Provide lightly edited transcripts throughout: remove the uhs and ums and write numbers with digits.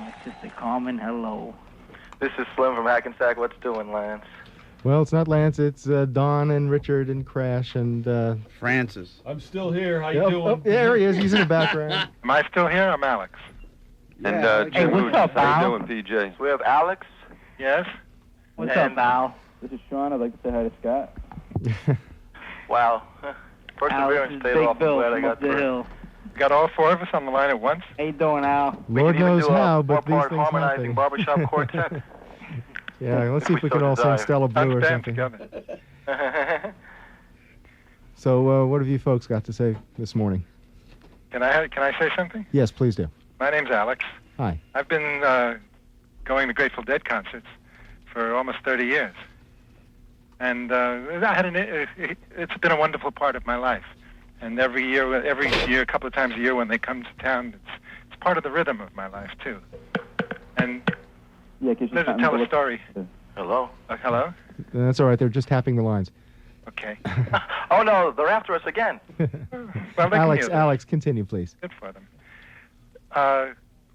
my sister Carmen, hello. This is Slim from Hackensack. What's doing, Lance? Well, it's not Lance. It's Don and Richard and Crash and... Francis. I'm still here. How you doing? Oh, there he is. He's in the background. Am I still here? I'm Alex. Yeah, Hey, what's up, How Al? you doing, PJ? We have Alex. Yes? What's up, Al? This is Sean. I'd like to say hi to Scott. Wow. Perseverance paid off. I'm glad I got the through. hill. Got all four of us on the line at once? How you doing, Al? Lord even knows do a how, but these four-part things harmonizing happen. barbershop quartet. Yeah, let's see if we can so all sing desire. Stella Blue or Let's something. band together. So, what have you folks got to say this morning? Can I say something? Yes, please do. My name's Alex. Hi. I've been going to Grateful Dead concerts for almost 30 years. And it's been a wonderful part of my life. And every year, a couple of times a year when they come to town, it's part of the rhythm of my life, too. And let's tell a story. Hello? Hello? That's all right. They're just tapping the lines. Okay. Oh, no, they're after us again. Well, they can hear this. Alex, continue, please. Good for them.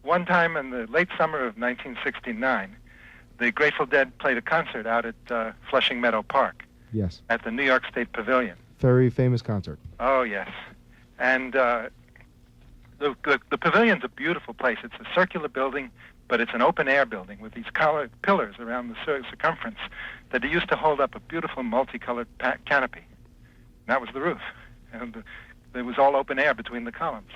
One time in the late summer of 1969, the Grateful Dead played a concert out at Flushing Meadow Park Yes. at the New York State Pavilion. Very famous concert. Oh, yes. And the pavilion's a beautiful place. It's a circular building, but it's an open-air building with these colored pillars around the circumference that used to hold up a beautiful multicolored canopy. And that was the roof. And it was all open air between the columns.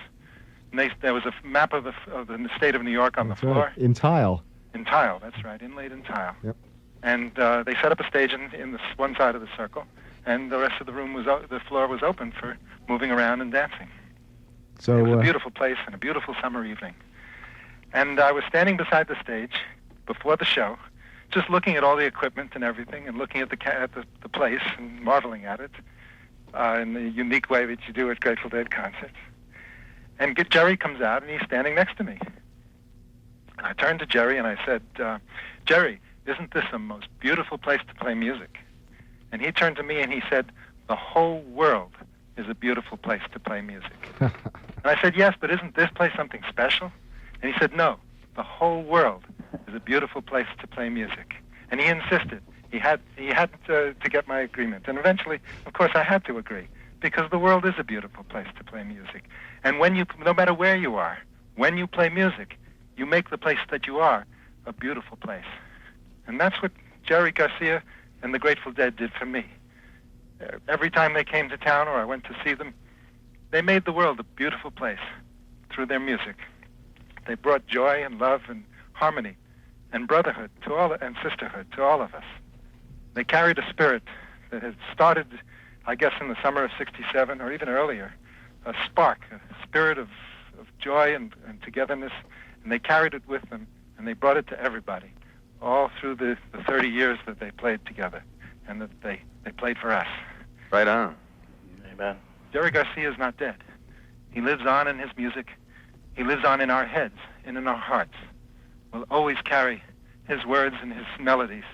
And there was a map of the state of New York on That's the floor. right. In tile. In tile, that's right, inlaid in tile. Yep. And they set up a stage in this one side of the circle, and the rest of the room the floor was open for moving around and dancing. So, It was a beautiful place and a beautiful summer evening. And I was standing beside the stage before the show, just looking at all the equipment and everything, and looking at the place and marveling at it in the unique way that you do at Grateful Dead concerts. And Jerry comes out, and he's standing next to me. And I turned to Jerry, and I said, Jerry, isn't this the most beautiful place to play music? And he turned to me, and he said, the whole world is a beautiful place to play music. And I said, yes, but isn't this place something special? And he said, no, the whole world is a beautiful place to play music. And he insisted. He had to get my agreement. And eventually, of course, I had to agree, because the world is a beautiful place to play music. And no matter where you are, when you play music, you make the place that you are a beautiful place. And that's what Jerry Garcia and the Grateful Dead did for me. Every time they came to town or I went to see them, they made the world a beautiful place through their music. They brought joy and love and harmony and brotherhood and sisterhood to all of us. They carried a spirit that had started, I guess, in the summer of '67 or even earlier, a spark, a spirit of joy and togetherness, and they carried it with them, and they brought it to everybody, all through the 30 years that they played together, and that they played for us. Right on. Amen. Jerry Garcia is not dead. He lives on in his music. He lives on in our heads and in our hearts. We'll always carry his words and his melodies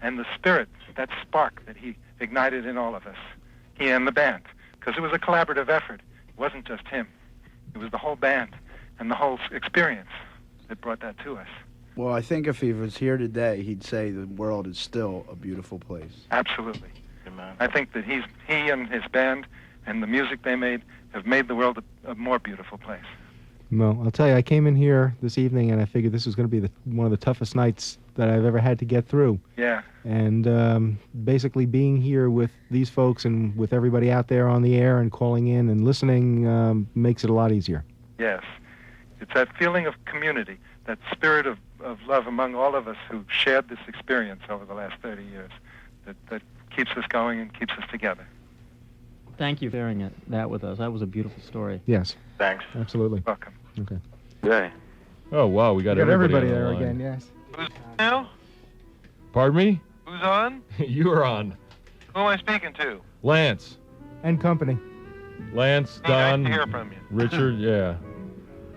and the spirit, that spark that he ignited in all of us, he and the band, because it was a collaborative effort. It wasn't just him. It was the whole band and the whole experience that brought that to us. Well, I think if he was here today, he'd say the world is still a beautiful place. Absolutely. Amen. I think that he and his band and the music they made have made the world a more beautiful place. Well, I'll tell you, I came in here this evening, and I figured this was going to be one of the toughest nights that I've ever had to get through. Yeah. And basically being here with these folks and with everybody out there on the air and calling in and listening makes it a lot easier. Yes. It's that feeling of community, that spirit of love among all of us who shared this experience over the last 30 years that keeps us going and keeps us together. Thank you for sharing that with us. That was a beautiful story. Yes. Thanks. Absolutely. Welcome. Okay. Okay. Oh, wow, we got everybody on the there line. again, yes. Who's now? Pardon me? Who's on? You are on. Who am I speaking to? Lance. And company. Lance, Hey, Don, nice to hear from you. Richard, yeah.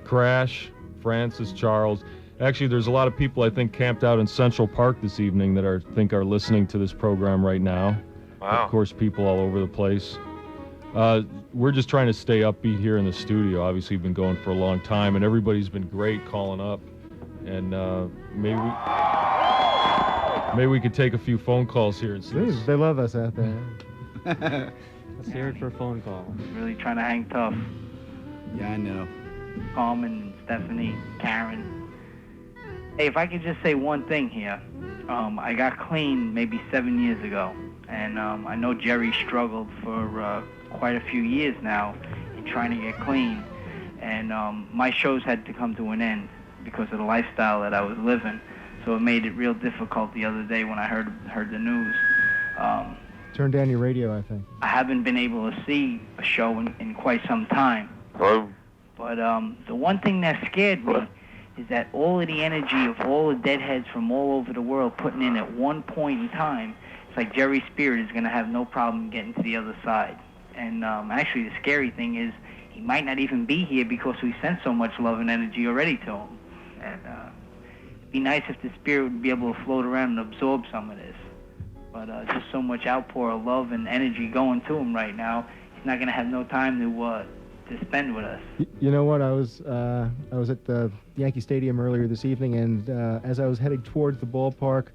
Crash, Francis, Charles. Actually, there's a lot of people, I think, camped out in Central Park this evening that are listening to this program right now. Wow. Of course, people all over the place. We're just trying to stay upbeat here in the studio. Obviously, we've been going for a long time, and everybody's been great calling up And maybe we could take a few phone calls here and see. They love us out there. Let's hear it for a phone call. Really trying to hang tough. Yeah, I know. Carmen, Stephanie, Karen. Hey, if I could just say one thing here. I got clean maybe 7 years ago. And I know Jerry struggled for quite a few years now in trying to get clean. And my shows had to come to an end because of the lifestyle that I was living. So it made it real difficult the other day when I heard the news. Turn down your radio, I think. I haven't been able to see a show in quite some time. Hello? But the one thing that scared me is that all of the energy of all the Deadheads from all over the world putting in at one point in time, it's like Jerry Spirit is going to have no problem getting to the other side. And actually the scary thing is he might not even be here because we sent so much love and energy already to him. And it'd be nice if the Spirit would be able to float around and absorb some of this. But just so much outpour of love and energy going to him right now, he's not going to have no time to spend with us. You know what? I was at the Yankee Stadium earlier this evening, and as I was heading towards the ballpark,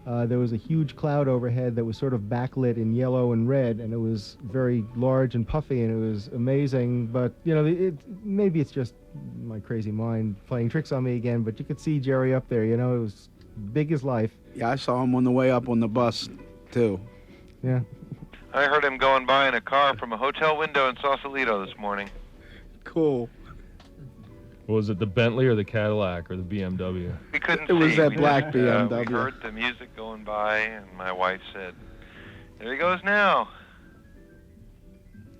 there was a huge cloud overhead that was sort of backlit in yellow and red, and it was very large and puffy, and it was amazing. But you know, maybe it's just my crazy mind playing tricks on me again. But you could see Jerry up there. You know, it was big as life. Yeah, I saw him on the way up on the bus, too. Yeah. I heard him going by in a car from a hotel window in Sausalito this morning. Cool. Was it the Bentley or the Cadillac or the BMW? We couldn't It was see. that We black just, BMW. We heard the music going by, and my wife said, "There he goes now."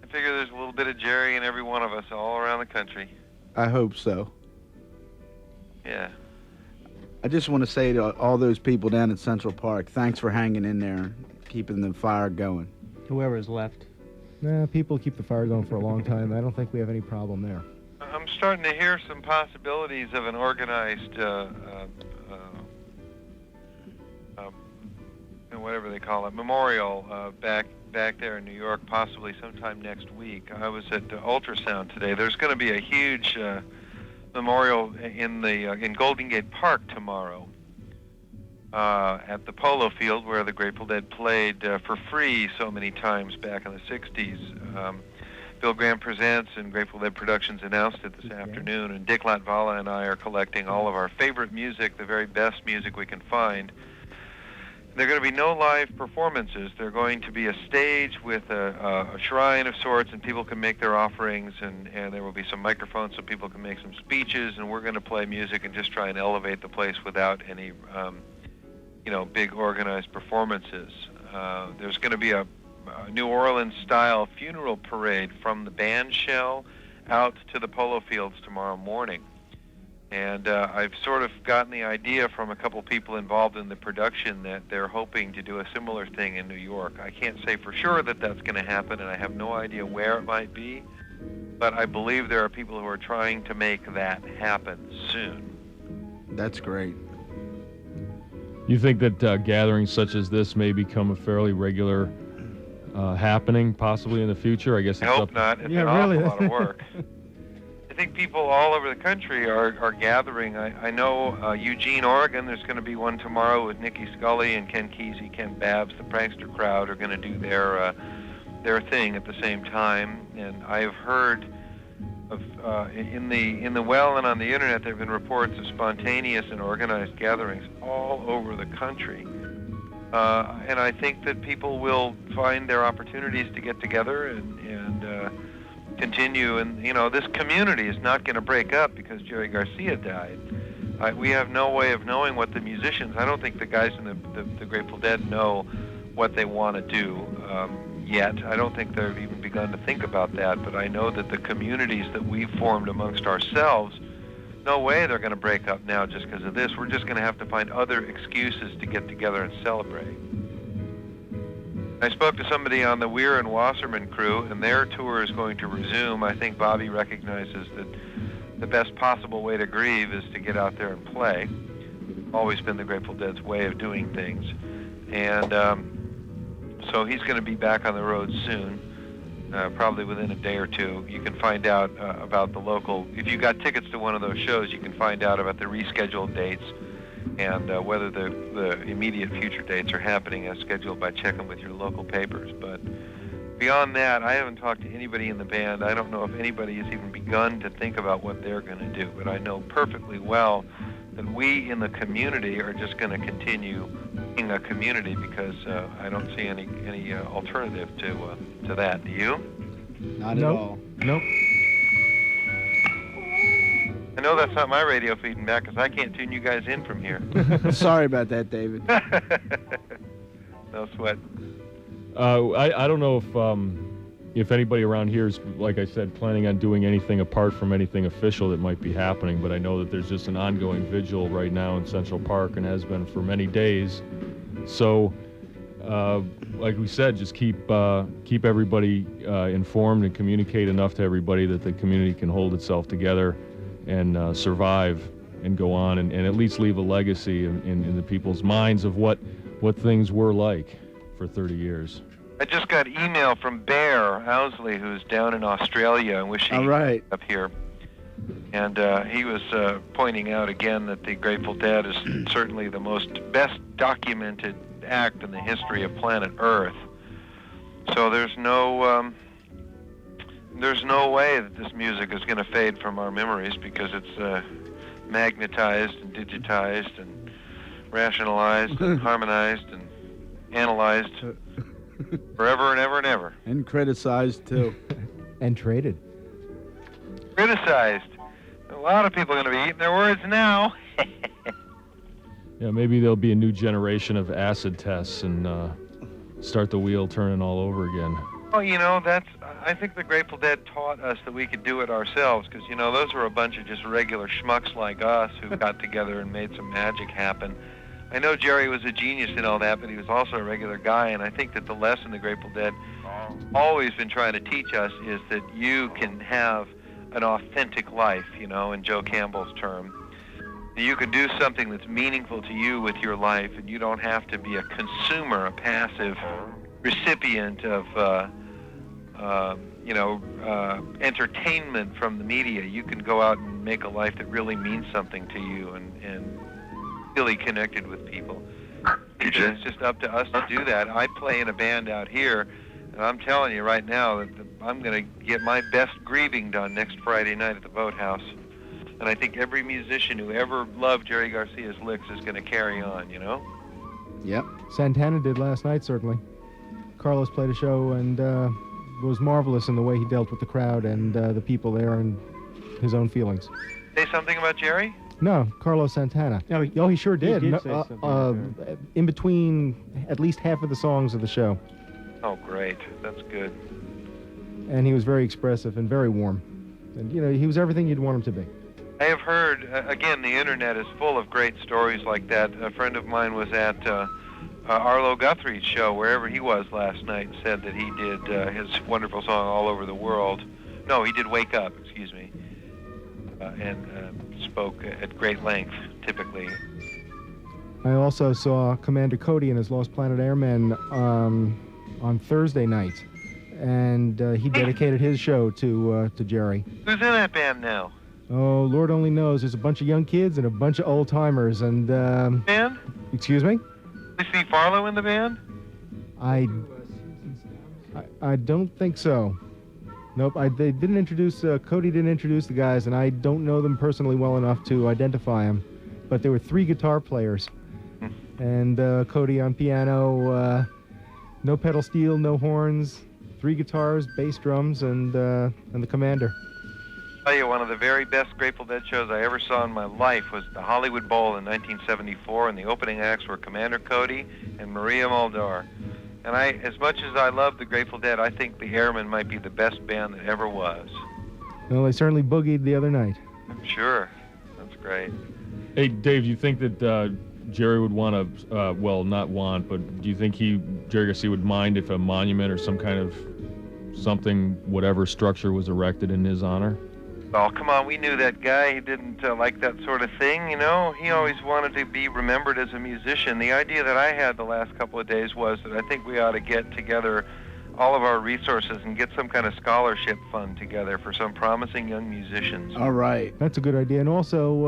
I figure there's a little bit of Jerry in every one of us all around the country. I hope so. Yeah. I just want to say to all those people down at Central Park, thanks for hanging in there, keeping the fire going. Whoever is left. Nah, people keep the fire going for a long time. I don't think we have any problem there. I'm starting to hear some possibilities of an organized, whatever they call it, memorial back there in New York, possibly sometime next week. I was at Ultrasound today. There's going to be a huge memorial in Golden Gate Park tomorrow at the polo field where the Grateful Dead played for free so many times back in the 60s. Bill Graham Presents and Grateful Dead Productions announced it this afternoon, and Dick Latvala and I are collecting all of our favorite music, the very best music we can find. There are going to be no live performances. They're going to be a stage with a shrine of sorts, and people can make their offerings, and there will be some microphones so people can make some speeches, and we're going to play music and just try and elevate the place without any, big organized performances. There's going to be a New Orleans-style funeral parade from the band shell out to the polo fields tomorrow morning. And I've sort of gotten the idea from a couple people involved in the production that they're hoping to do a similar thing in New York. I can't say for sure that that's going to happen, and I have no idea where it might be, but I believe there are people who are trying to make that happen soon. That's great. You think that gatherings such as this may become a fairly regular happening, possibly in the future? I guess it's I hope not. It's an awful lot of work. I think people all over the country are gathering. I know Eugene, Oregon, there's going to be one tomorrow with Nikki Scully and Ken Kesey, Ken Babbs. The Prankster crowd are going to do their thing at the same time. And I've heard of in the well and on the internet there have been reports of spontaneous and organized gatherings all over the country. And I think that people will find their opportunities to get together and continue. And, this community is not going to break up because Jerry Garcia died. We have no way of knowing what the musicians, I don't think the guys in the Grateful Dead know what they want to do yet. I don't think they've even begun to think about that, but I know that the communities that we've formed amongst ourselves, no way they're going to break up now just because of this. We're just going to have to find other excuses to get together and celebrate. I spoke to somebody on the Weir and Wasserman crew, and their tour is going to resume. I think Bobby recognizes that the best possible way to grieve is to get out there and play. Always been the Grateful Dead's way of doing things. And so he's going to be back on the road soon. probably within a day or two. You can find out about the local. If you got tickets to one of those shows, you can find out about the rescheduled dates and whether the immediate future dates are happening as scheduled by checking with your local papers. But beyond that, I haven't talked to anybody in the band. I don't know if anybody has even begun to think about what they're going to do. But I know perfectly well that we in the community are just going to continue being a community because I don't see any alternative to that. Do you? Not at all. Nope. I know that's not my radio feeding back because I can't tune you guys in from here. Sorry about that, David. No sweat. I don't know if anybody around here is, like I said, planning on doing anything apart from anything official that might be happening, but I know that there's just an ongoing vigil right now in Central Park and has been for many days. So, like we said, just keep everybody informed and communicate enough to everybody that the community can hold itself together and survive and go on and at least leave a legacy in the people's minds of what things were like for 30 years. I just got email from Bear Owsley, who's down in Australia and wishing All right. up here. And he was pointing out again that the Grateful Dead is certainly the best documented act in the history of planet Earth. So there's no way that this music is going to fade from our memories because it's magnetized and digitized and rationalized and harmonized and analyzed forever and ever and ever. And criticized, too. And traded. Criticized. A lot of people are going to be eating their words now. Yeah, maybe there'll be a new generation of acid tests and start the wheel turning all over again. Well, I think the Grateful Dead taught us that we could do it ourselves because, those were a bunch of just regular schmucks like us who got together and made some magic happen. I know Jerry was a genius in all that, but he was also a regular guy, and I think that the lesson the Grateful Dead always been trying to teach us is that you can have an authentic life, in Joe Campbell's term. You can do something that's meaningful to you with your life, and you don't have to be a consumer, a passive recipient of, entertainment from the media. You can go out and make a life that really means something to you and really connected with people. It's just up to us to do that. I play in a band out here, and I'm telling you right now that I'm going to get my best grieving done next Friday night at the Boathouse. And I think every musician who ever loved Jerry Garcia's licks is going to carry on, Yep. Santana did last night, certainly. Carlos played a show and was marvelous in the way he dealt with the crowd and the people there and his own feelings. Say something about Jerry? No, Carlos Santana. Oh, he sure did. He did say something. In between at least half of the songs of the show. Oh, great. That's good. And he was very expressive and very warm. And, he was everything you'd want him to be. I have heard, again, the internet is full of great stories like that. A friend of mine was at Arlo Guthrie's show, wherever he was last night, and said that he did his wonderful song All Over the World. No, he did Wake Up, excuse me, and spoke at great length, typically. I also saw Commander Cody and his Lost Planet Airmen on Thursday night, and he dedicated his show to Jerry. Who's in that band now? Oh, Lord only knows. There's a bunch of young kids and a bunch of old-timers, and... Band? Excuse me? Is Steve Farlow in the band? I don't think so. Nope, they didn't introduce... Cody didn't introduce the guys, and I don't know them personally well enough to identify them. But there were 3 guitar players. And Cody on piano, no pedal steel, no horns, 3 guitars, bass drums, and the commander. I'll tell you, one of the very best Grateful Dead shows I ever saw in my life was the Hollywood Bowl in 1974, and the opening acts were Commander Cody and Maria Muldaur. And as much as I love the Grateful Dead, I think the Airmen might be the best band that ever was. Well, they certainly boogied the other night. I'm sure. That's great. Hey, Dave, do you think that Jerry would want to, well, not want, but do you think Jerry Garcia would mind if a monument or some kind of something, whatever structure was erected in his honor? Oh, come on, we knew that guy. He didn't like that sort of thing, He always wanted to be remembered as a musician. The idea that I had the last couple of days was that I think we ought to get together all of our resources and get some kind of scholarship fund together for some promising young musicians. All right. That's a good idea. And also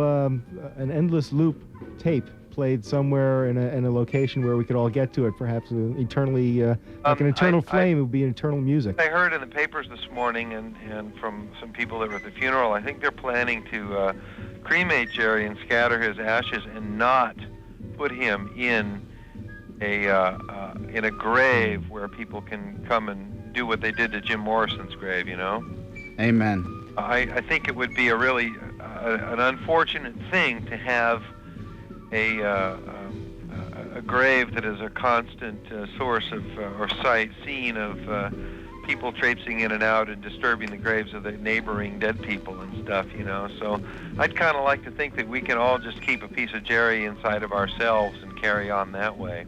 an endless loop tape played somewhere in a location where we could all get to it, perhaps eternally, like an eternal flame. It would be eternal music. I heard in the papers this morning and from some people that were at the funeral, I think they're planning to cremate Jerry and scatter his ashes and not put him in a grave where people can come and do what they did to Jim Morrison's grave, you know? Amen. I think it would be a really an unfortunate thing to have a grave that is a constant source of or scene of people traipsing in and out and disturbing the graves of the neighboring dead people and stuff, you know. So I'd kind of like to think that we can all just keep a piece of Jerry inside of ourselves and carry on that way.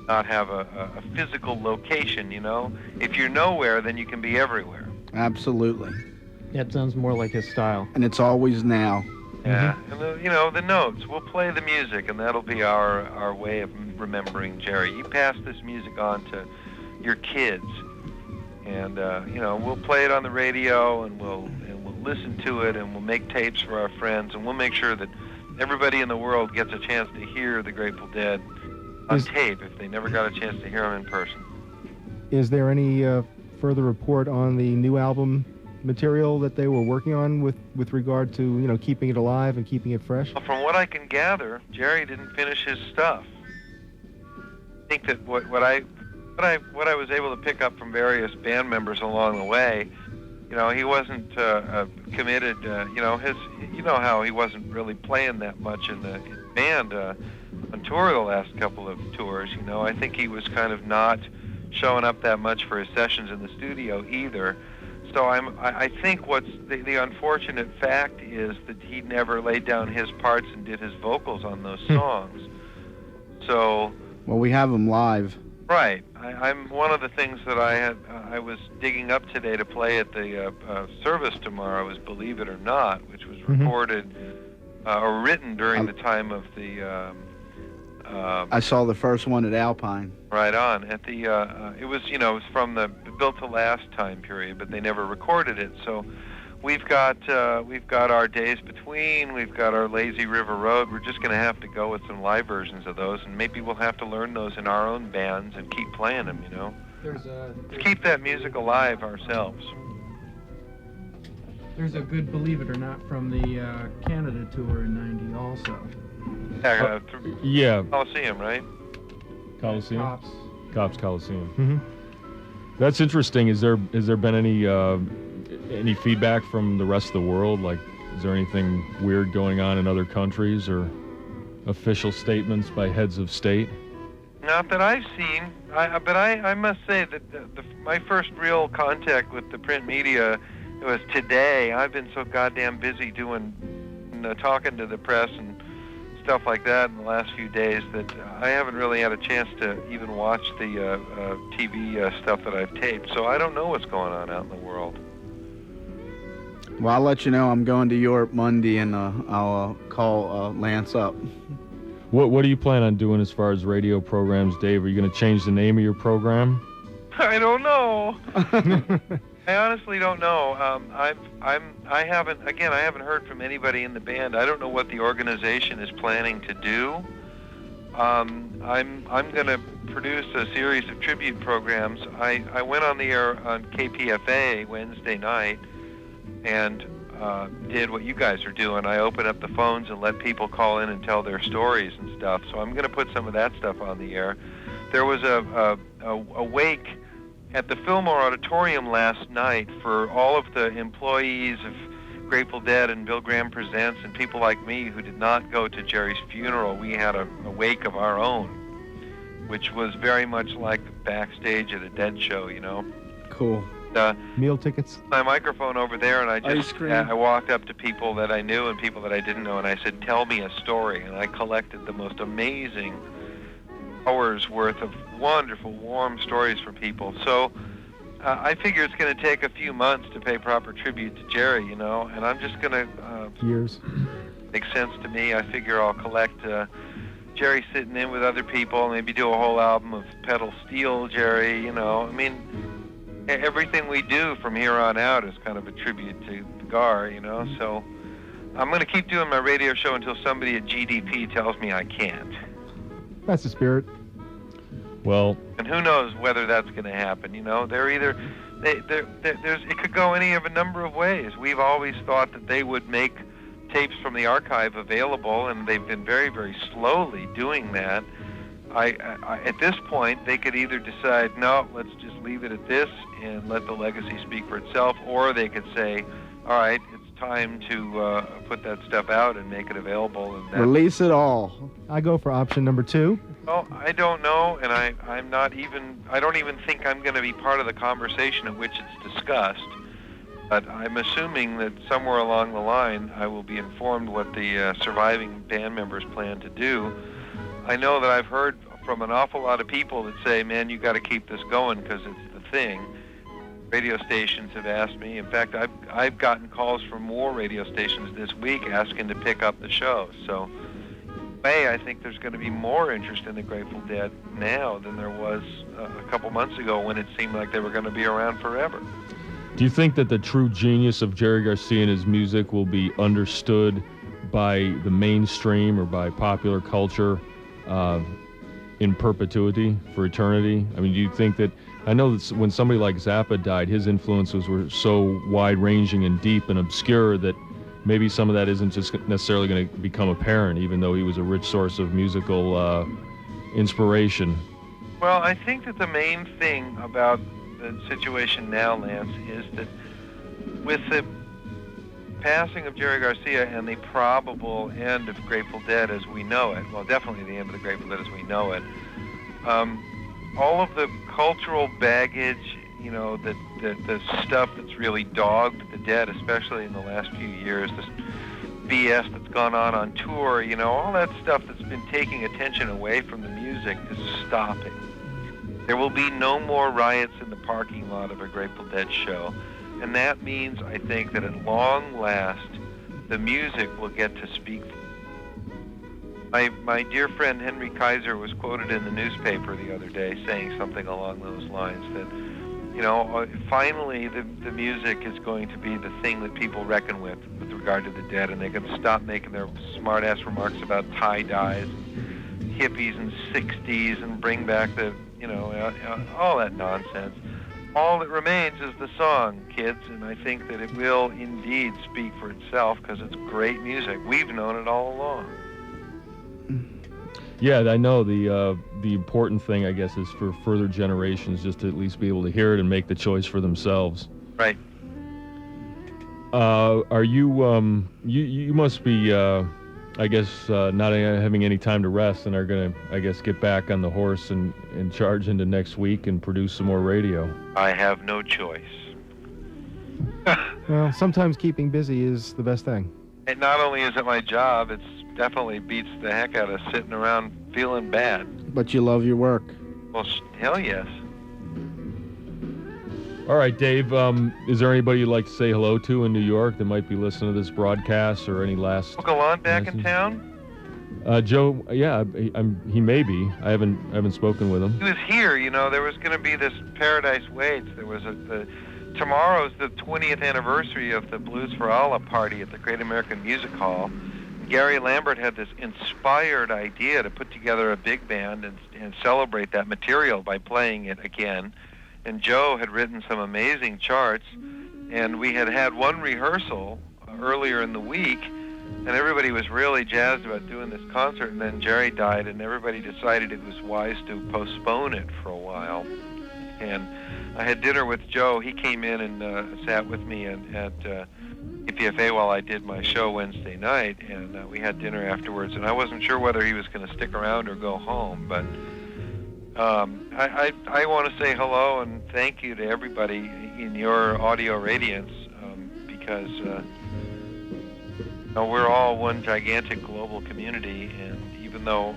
Not have a physical location, you know. If you're nowhere, then you can be everywhere. Absolutely. That sounds more like his style. And it's always now. Yeah, and the notes. We'll play the music, and that'll be our way of remembering Jerry. You pass this music on to your kids, and we'll play it on the radio, and we'll listen to it, and we'll make tapes for our friends, and we'll make sure that everybody in the world gets a chance to hear the Grateful Dead on tape if they never got a chance to hear them in person. Is there any further report on the new album material that they were working on with regard to keeping it alive and keeping it fresh? Well, from what I can gather, Jerry didn't finish his stuff. I think that what I was able to pick up from various band members along the way, he wasn't committed. How he wasn't really playing that much in the band on tour the last couple of tours. I think he was kind of not showing up that much for his sessions in the studio either. So I think what's the unfortunate fact is that he never laid down his parts and did his vocals on those songs. So. Well, we have them live. Right. I'm one of the things that I was digging up today to play at the service tomorrow is "Believe It or Not," which was recorded or written during the time of the. I saw the first one at Alpine. Right on. At the it was from the Built to Last time period, but they never recorded it. So we've got our Days Between, we've got our Lazy River Road. We're just going to have to go with some live versions of those, and maybe we'll have to learn those in our own bands and keep playing them. Let's keep that music alive ourselves. There's a good Believe It or Not from the Canada tour in '90 also. Yeah. Coliseum, right? Coliseum? Cops Coliseum. Mm-hmm. That's interesting. Is there been any feedback from the rest of the world? Like, is there anything weird going on in other countries or official statements by heads of state? Not that I've seen. But I must say that my first real contact with the print media was today. I've been so goddamn busy talking to the press and stuff like that in the last few days that I haven't really had a chance to even watch the TV stuff that I've taped. So I don't know what's going on out in the world. Well, I'll let you know. I'm going to Europe Monday, and I'll call Lance up. What do you plan on doing as far as radio programs, Dave? Are you going to change the name of your program? I don't know. I honestly don't know. I haven't heard from anybody in the band. I don't know what the organization is planning to do. I'm going to produce a series of tribute programs. I went on the air on KPFA Wednesday night and did what you guys are doing. I opened up the phones and let people call in and tell their stories and stuff. So I'm going to put some of that stuff on the air. There was a wake at the Fillmore Auditorium last night for all of the employees of Grateful Dead and Bill Graham Presents and people like me who did not go to Jerry's funeral. We had a wake of our own, which was very much like the backstage at a Dead show, Cool. Meal tickets? My microphone over there, and I walked up to people that I knew and people that I didn't know, and I said, "Tell me a story." And I collected the most amazing hours worth of wonderful, warm stories from people. So I figure it's going to take a few months to pay proper tribute to Jerry, and I'm just going to... Years. Makes sense to me. I figure I'll collect Jerry sitting in with other people, maybe do a whole album of pedal steel Jerry, you know. I mean, everything we do from here on out is kind of a tribute to Gar, you know. So I'm going to keep doing my radio show until somebody at GDP tells me I can't. That's the spirit. Well, and who knows whether that's going to happen, you know. They're either, it could go any of a number of ways. We've always thought that they would make tapes from the archive available, and they've been very, very slowly doing that. At this point, they could either decide, no, let's just leave it at this and let the legacy speak for itself, or they could say, all right, it's time to put that stuff out and make it available. And release it all. I go for option number 2. Well, I don't know, and I don't even think I'm going to be part of the conversation at which it's discussed. But I'm assuming that somewhere along the line, I will be informed what the surviving band members plan to do. I know that I've heard from an awful lot of people that say, man, you got to keep this going because it's the thing. Radio stations have asked me. In fact, I've gotten calls from more radio stations this week asking to pick up the show. So, I think there's going to be more interest in the Grateful Dead now than there was a couple months ago when it seemed like they were going to be around forever. Do you think that the true genius of Jerry Garcia and his music will be understood by the mainstream or by popular culture in perpetuity, for eternity? I mean, do you think that, I know that when somebody like Zappa died, his influences were so wide-ranging and deep and obscure that maybe some of that isn't just necessarily going to become apparent, even though he was a rich source of musical inspiration. Well, I think that the main thing about the situation now, Lance, is that with the passing of Jerry Garcia and the probable end of Grateful Dead as we know it, well, definitely the end of the Grateful Dead as we know it, all of the cultural baggage, you know, the stuff that's really dogged the Dead, especially in the last few years, this BS that's gone on tour, you know, all that stuff that's been taking attention away from the music is stopping. There will be no more riots in the parking lot of a Grateful Dead show. And that means, I think, that at long last, the music will get to speak. My dear friend Henry Kaiser was quoted in the newspaper the other day saying something along those lines that, you know, finally the music is going to be the thing that people reckon with regard to the Dead, and they can stop making their smart-ass remarks about tie-dyes, and hippies and 60s, and bring back the, you know, all that nonsense. All that remains is the song, kids, and I think that it will indeed speak for itself because it's great music. We've known it all along. Yeah, I know the important thing, I guess, is for further generations just to at least be able to hear it and make the choice for themselves. Right. Are you, you must be, I guess, not having any time to rest and are going to, I guess, get back on the horse and charge into next week and produce some more radio. I have no choice. Well, sometimes keeping busy is the best thing. And not only is it my job, it's definitely beats the heck out of sitting around feeling bad. But you love your work. Well, hell yes. All right, Dave, is there anybody you'd like to say hello to in New York that might be listening to this broadcast, or any last... Uncle Lon back in town? Joe, yeah, he may be. I haven't spoken with him. He was here, you know. There was going to be this Paradise Waits. There was tomorrow's the 20th anniversary of the Blues for Allah party at the Great American Music Hall. Gary Lambert had this inspired idea to put together a big band and celebrate that material by playing it again. And Joe had written some amazing charts, and we had one rehearsal earlier in the week, and everybody was really jazzed about doing this concert, and then Jerry died, and everybody decided it was wise to postpone it for a while. And I had dinner with Joe. He came in and sat with me at KPFA while I did my show Wednesday night, and we had dinner afterwards, and I wasn't sure whether he was going to stick around or go home, but I want to say hello and thank you to everybody in your audio radiance, because we're all one gigantic global community, and even though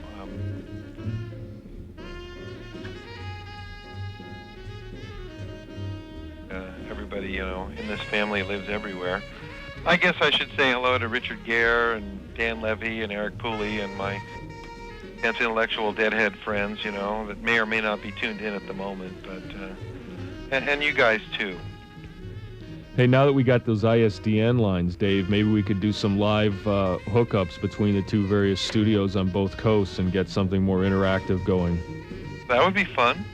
everybody, you know, in this family lives everywhere, I guess I should say hello to Richard Gere and Dan Levy and Eric Pooley and my against intellectual Deadhead friends, you know, that may or may not be tuned in at the moment, but and you guys too. Hey, now that we got those ISDN lines, Dave, maybe we could do some live hookups between the two various studios on both coasts and get something more interactive going. That would be fun.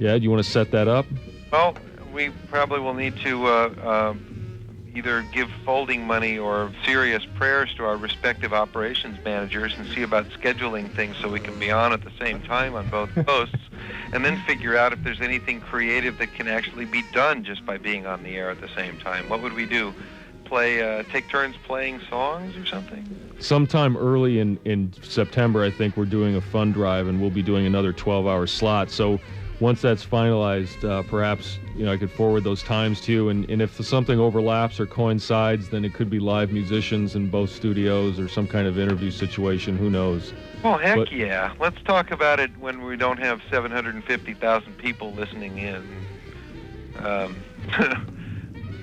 Yeah, do you want to set that up? Well, we probably will need to either give folding money or serious prayers to our respective operations managers and see about scheduling things so we can be on at the same time on both coasts, and then figure out if there's anything creative that can actually be done just by being on the air at the same time. What would we do? Take turns playing songs or something? Sometime early in September, I think we're doing a fund drive, and we'll be doing another 12-hour slot. So once that's finalized, perhaps I could forward those times to you, and if something overlaps or coincides, then it could be live musicians in both studios or some kind of interview situation. Who knows? Well, heck yeah. Let's talk about it when we don't have 750,000 people listening in.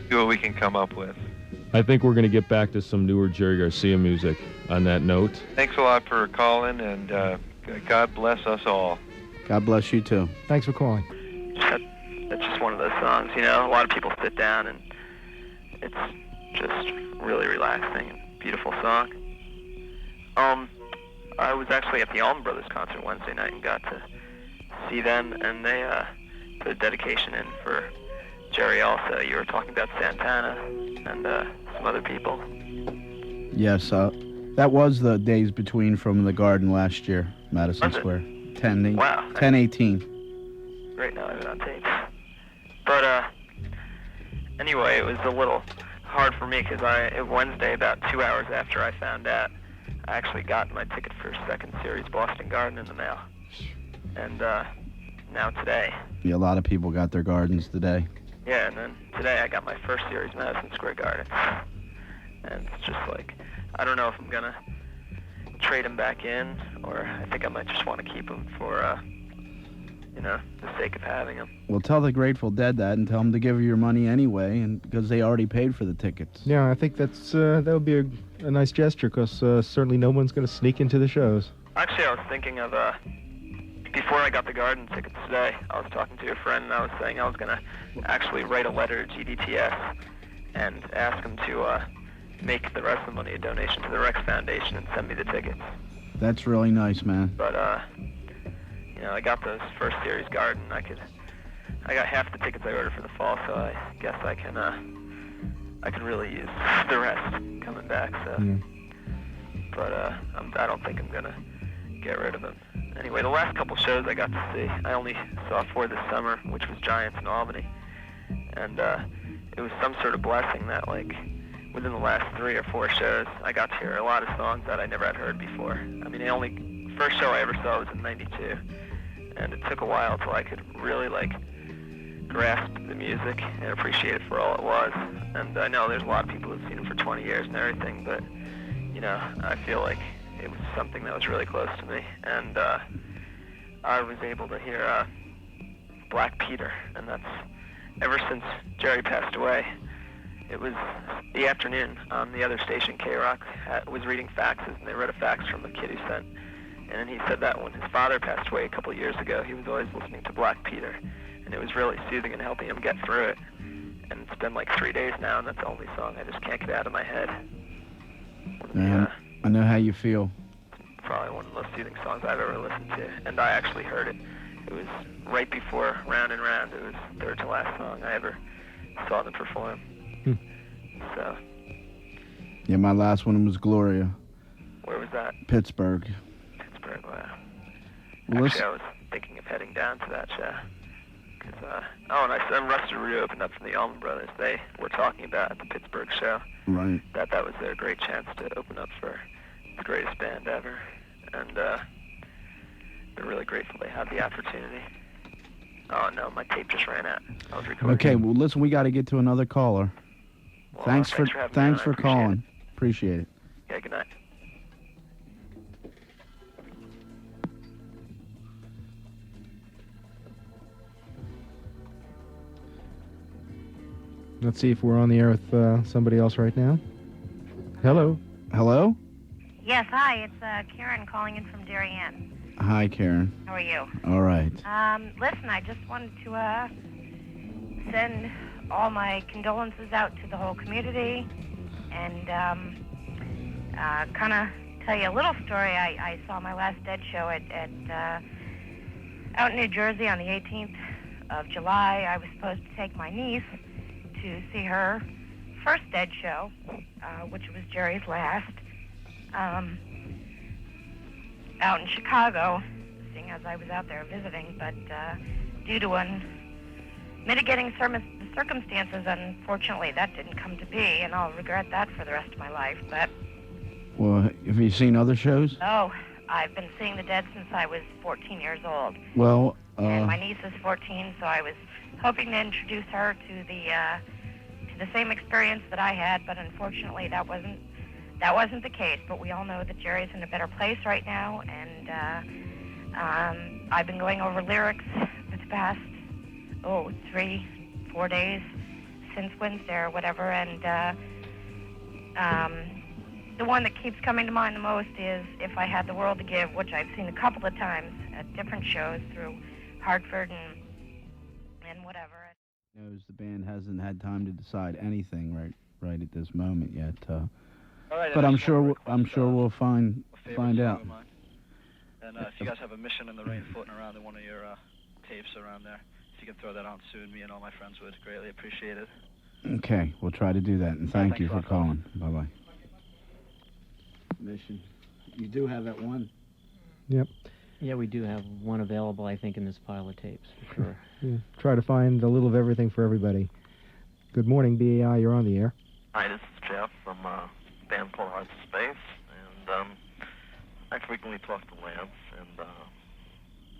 See what we can come up with. I think we're going to get back to some newer Jerry Garcia music on that note. Thanks a lot for calling, and God bless us all. God bless you, too. Thanks for calling. It's just one of those songs, a lot of people sit down, and it's just really relaxing and beautiful song. I was actually at the Allman Brothers concert Wednesday night and got to see them, and they put a dedication in for Jerry also. You were talking about Santana and some other people. Yes, that was the Days Between from the Garden last year, Madison Square. 10/18. Great, now I have it on tape. But anyway, it was a little hard for me because Wednesday, about 2 hours after I found out, I actually got my ticket for second series Boston Garden in the mail. And now today. Yeah, a lot of people got their gardens today. Yeah, and then today I got my first series Madison Square Garden. And it's just like, I don't know if I'm going to trade them back in, or I think I might just want to keep them for, the sake of having them. Well, tell the Grateful Dead that and tell them to give you your money anyway, and because they already paid for the tickets. Yeah, I think that would be a nice gesture, because certainly no one's going to sneak into the shows. Actually, I was thinking of, before I got the garden tickets today, I was talking to a friend, and I was saying I was going to actually write a letter to GDTS and ask them to make the rest of the money a donation to the Rex Foundation and send me the tickets. That's really nice, man. But, I got those first series garden. I got half the tickets I ordered for the fall, so I guess I can really use the rest coming back. So, but I don't think I'm gonna get rid of them. Anyway, the last couple shows I got to see, I only saw 4 this summer, which was Giants in Albany, and it was some sort of blessing that within the last 3 or 4 shows, I got to hear a lot of songs that I never had heard before. I mean, the first show I ever saw was in '92, and it took a while till I could really grasp the music and appreciate it for all it was. And I know there's a lot of people who've seen it for 20 years and everything, but I feel like it was something that was really close to me. And I was able to hear Black Peter, and that's ever since Jerry passed away. It was the afternoon on the other station, K-Rock, was reading faxes, and they read a fax from a kid who sent. And he said that when his father passed away a couple years ago, he was always listening to Black Peter. And it was really soothing and helping him get through it. And it's been 3 days now, and that's the only song I just can't get out of my head. Yeah, I know how you feel. It's probably one of the most soothing songs I've ever listened to. And I actually heard it. It was right before Round and Round. It was the third to last song I ever saw them perform. So. Yeah, my last one was Gloria. Where was that? Pittsburgh. Pittsburgh, wow. Well, actually, I was thinking of heading down to that show. And Rusted Root opened up from the Allman Brothers. They were talking about at the Pittsburgh show. Right. That was their great chance to open up for the greatest band ever. And they're really grateful they had the opportunity. Oh, no, my tape just ran out. I was recording. Okay, well, listen, we got to get to another caller. Well, thanks for calling. Appreciate it. Yeah, good night. Let's see if we're on the air with somebody else right now. Hello. Hello? Yes, hi. It's Karen calling in from Darien. Hi, Karen. How are you? All right. Listen, I just wanted to send all my condolences out to the whole community and kind of tell you a little story. I saw my last Dead show out in New Jersey on the 18th of July. I was supposed to take my niece to see her first Dead show, which was Jerry's last, out in Chicago, seeing as I was out there visiting, but due to mitigating circumstances, unfortunately, that didn't come to be, and I'll regret that for the rest of my life. But Well, have you seen other shows? oh, I've been seeing the Dead since I was 14 years old. Well, And my niece is 14, so I was hoping to introduce her to the same experience that I had, but unfortunately that wasn't the case. But we all know that Jerry's in a better place right now, and I've been going over lyrics for the past 3-4 days since Wednesday or whatever, and the one that keeps coming to mind the most is If I Had the World to Give, which I've seen a couple of times at different shows through Hartford and whatever. knows the band hasn't had time to decide anything right at this moment yet. All right, but I'm sure we'll find out. And if you guys have a Mission in the Rain floating around in one of your tapes around there, if you can throw that on soon, me and all my friends would greatly appreciate it. Okay, we'll try to do that, and thank you for calling. Bye-bye. Mission. You do have that one? Yep. Yeah, we do have one available, I think, in this pile of tapes, for sure. Yeah. Try to find a little of everything for everybody. Good morning, BAI. You're on the air. Hi, this is Jeff from a band called Hearts of Space, and I frequently talk to Lance, and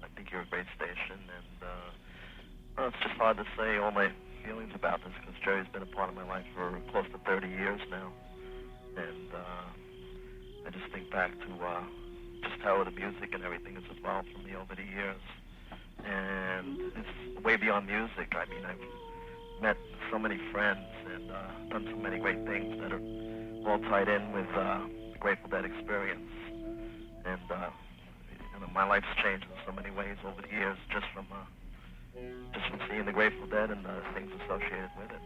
I think you're a great station, and it's just hard to say all my feelings about this because Jerry's been a part of my life for close to 30 years now, and I just think back to just how the music and everything has evolved from me over the years, and it's way beyond music. I mean, I've met so many friends and done so many great things that are all tied in with the Grateful Dead experience, and my life's changed in so many ways over the years just from seeing the Grateful Dead and the things associated with it.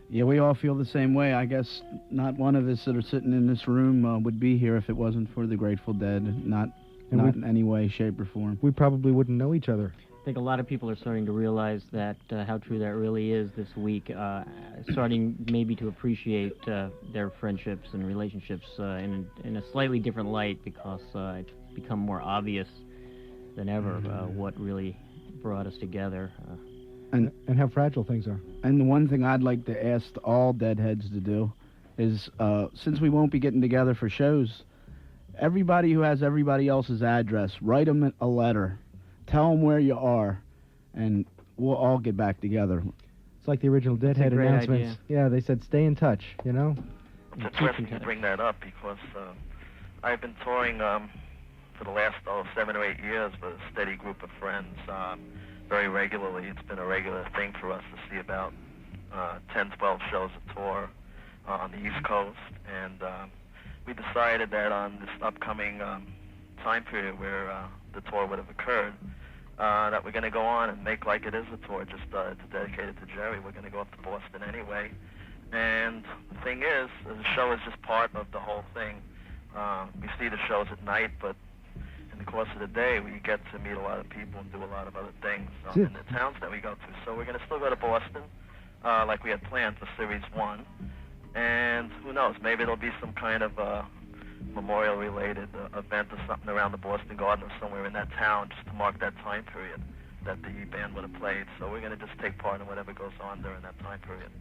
Yeah, we all feel the same way. I guess not one of us that are sitting in this room would be here if it wasn't for the Grateful Dead, not in any way, shape, or form. We probably wouldn't know each other. I think a lot of people are starting to realize that how true that really is this week, starting maybe to appreciate their friendships and relationships in a slightly different light because it's become more obvious than ever what really brought us together. And how fragile things are. And the one thing I'd like to ask all Deadheads to do is, since we won't be getting together for shows, everybody who has everybody else's address, write them a letter. Tell them where you are, and we'll all get back together. It's like the original Deadhead announcements. Idea. Yeah, they said stay in touch, you know? It's interesting you bring that up because I've been touring for the last 7 or 8 years with a steady group of friends very regularly. It's been a regular thing for us to see about 10, 12 shows a tour on the East Coast, and we decided that on this upcoming time period where the tour would have occurred, that we're going to go on and make like it is a tour, just to dedicate it to Jerry. We're going to go up to Boston anyway. And the thing is, the show is just part of the whole thing. We see the shows at night, but in the course of the day, we get to meet a lot of people and do a lot of other things in the towns that we go to. So we're going to still go to Boston, like we had planned for Series 1. And who knows, maybe there'll be some kind of memorial-related event or something around the Boston Garden or somewhere in that town just to mark that time period that the band would have played. So we're going to just take part in whatever goes on during that time period.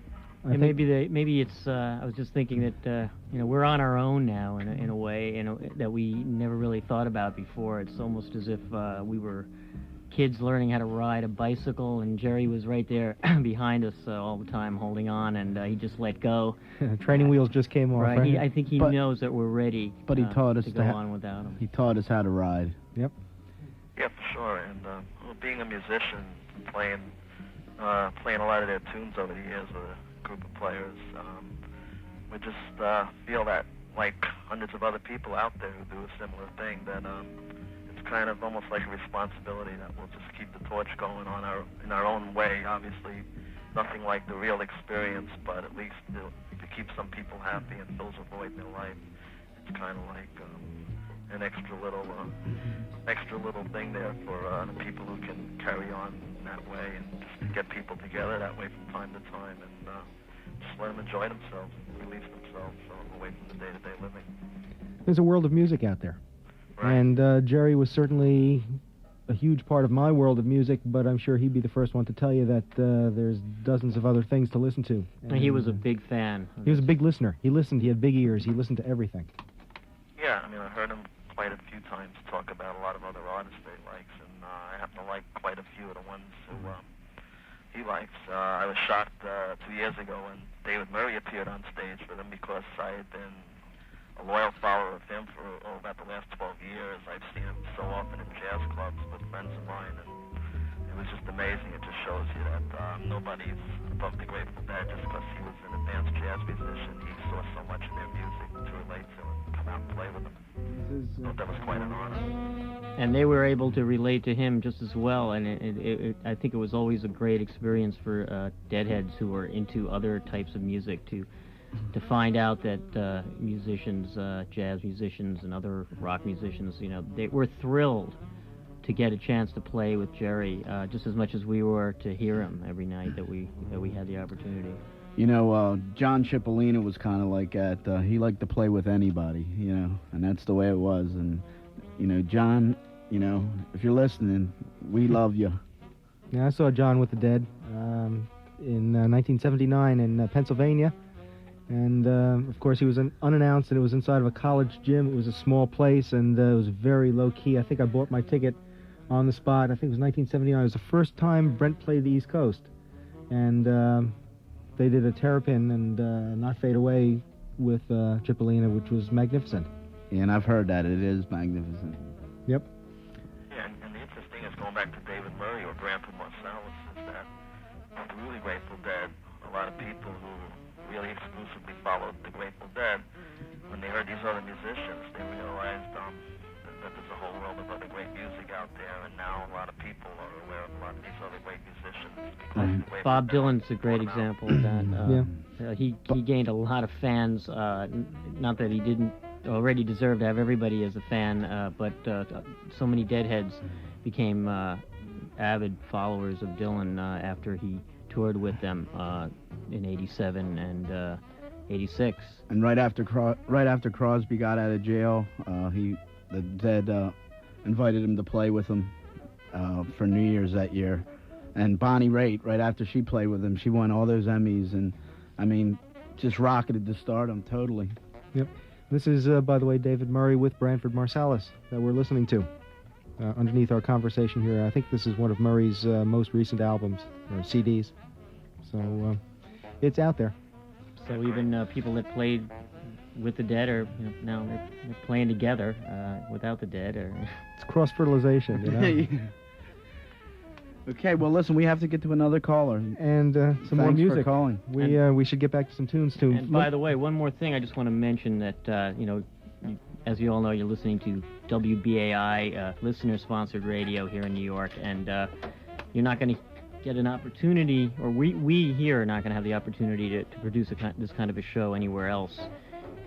And maybe it's. I was just thinking that we're on our own now in a way, that we never really thought about before. It's almost as if we were kids learning how to ride a bicycle, and Jerry was right there behind us all the time, holding on, and he just let go. Training wheels just came off. Right. I think he knows that we're ready. But he taught us to go on without him. He taught us how to ride. Yep. Yeah, for sure. And being a musician, playing a lot of their tunes over the years with a group of players, we just feel that like hundreds of other people out there who do a similar thing, that it's kind of almost like a responsibility that we'll just keep the torch going on in our own way. Obviously, nothing like the real experience, but at least if it keeps some people happy and fills a void in their life, it's kind of like an extra little thing there for the people who can carry on that way and just to get people together that way from time to time and just let them enjoy themselves and release themselves away from the day-to-day living. There's a world of music out there. Right. And Jerry was certainly a huge part of my world of music, but I'm sure he'd be the first one to tell you that there's dozens of other things to listen to. And he was a big fan. He was a big listener. He listened. He had big ears. He listened to everything. Yeah, I mean, I heard him quite a few times talk about a lot of other artists that he likes, and I happen to like quite a few of the ones who he likes. I was shocked 2 years ago when David Murray appeared on stage with him because I had been a loyal follower of him for about the last 12 years. I've seen him so often in jazz clubs with friends of mine, and it was just amazing. It just shows you that nobody's above the Grateful Dead just because he was an advanced jazz musician. He saw so much in their music to relate to and come out and play with them. So that was quite an honor. And they were able to relate to him just as well, and I think it was always a great experience for Deadheads who were into other types of music to find out that musicians, jazz musicians and other rock musicians, you know, they were thrilled to get a chance to play with Jerry, just as much as we were to hear him every night that we had the opportunity. You know, John Cipollina was kind of like that. He liked to play with anybody, you know, and that's the way it was. And, you know, John, you know, if you're listening, we love you. Yeah, I saw John with the Dead in 1979 in Pennsylvania. And, of course, he was unannounced, and it was inside of a college gym. It was a small place, and it was very low-key. I think I bought my ticket on the spot. I think it was 1979. It was the first time Brent played the East Coast. And they did a Terrapin and Not Fade Away with Cipollina, which was magnificent. Yeah, and I've heard that. It is magnificent. Yep. Yeah, and the interesting thing is, going back to David Murray or Branford Marsalis, is that the really Grateful Dead, a lot of people who really exclusively followed the Grateful Dead, when they heard these other musicians, they realized that there's a whole world of other great music out there, and now a lot of people are aware of a lot of these other great musicians. Bob Dylan's a great example of that. He gained a lot of fans, not that he didn't already deserve to have everybody as a fan, but so many Deadheads became avid followers of Dylan after he toured with them in '87 and '86. And right after Crosby got out of jail, the Dead invited him to play with them for New Year's that year. And Bonnie Raitt, right after she played with him, she won all those Emmys, and I mean, just rocketed to stardom totally. Yep. This is, by the way, David Murray with Branford Marsalis that we're listening to underneath our conversation here. I think this is one of Murray's most recent albums or CDs. So it's out there. So even people that played with the Dead are now they're playing together without the Dead. It's cross-fertilization, you know. Okay, well, listen, we have to get to another caller. And some more music. For calling. We should get back to some tunes, too. And by the way, one more thing I just want to mention that, as you all know, you're listening to WBAI, listener-sponsored radio here in New York, and you're not going to get an opportunity, or we here are not going to have the opportunity to produce this kind of a show anywhere else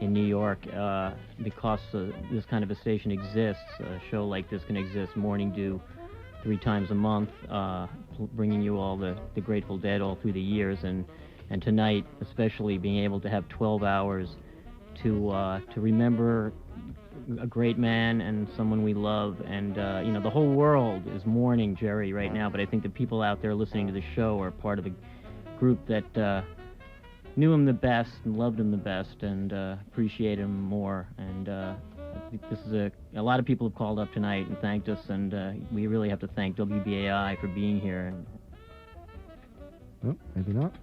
in New York because this kind of a station exists. A show like this can exist morning dew 3 times a month, bringing you all the Grateful Dead all through the years, and tonight especially being able to have 12 hours to remember a great man and someone we love, and the whole world is mourning Jerry right now, but I think the people out there listening to the show are part of the group that knew him the best and loved him the best and appreciate him more, and I think this is a lot of people have called up tonight and thanked us, and we really have to thank WBAI for being here. Oh, maybe not.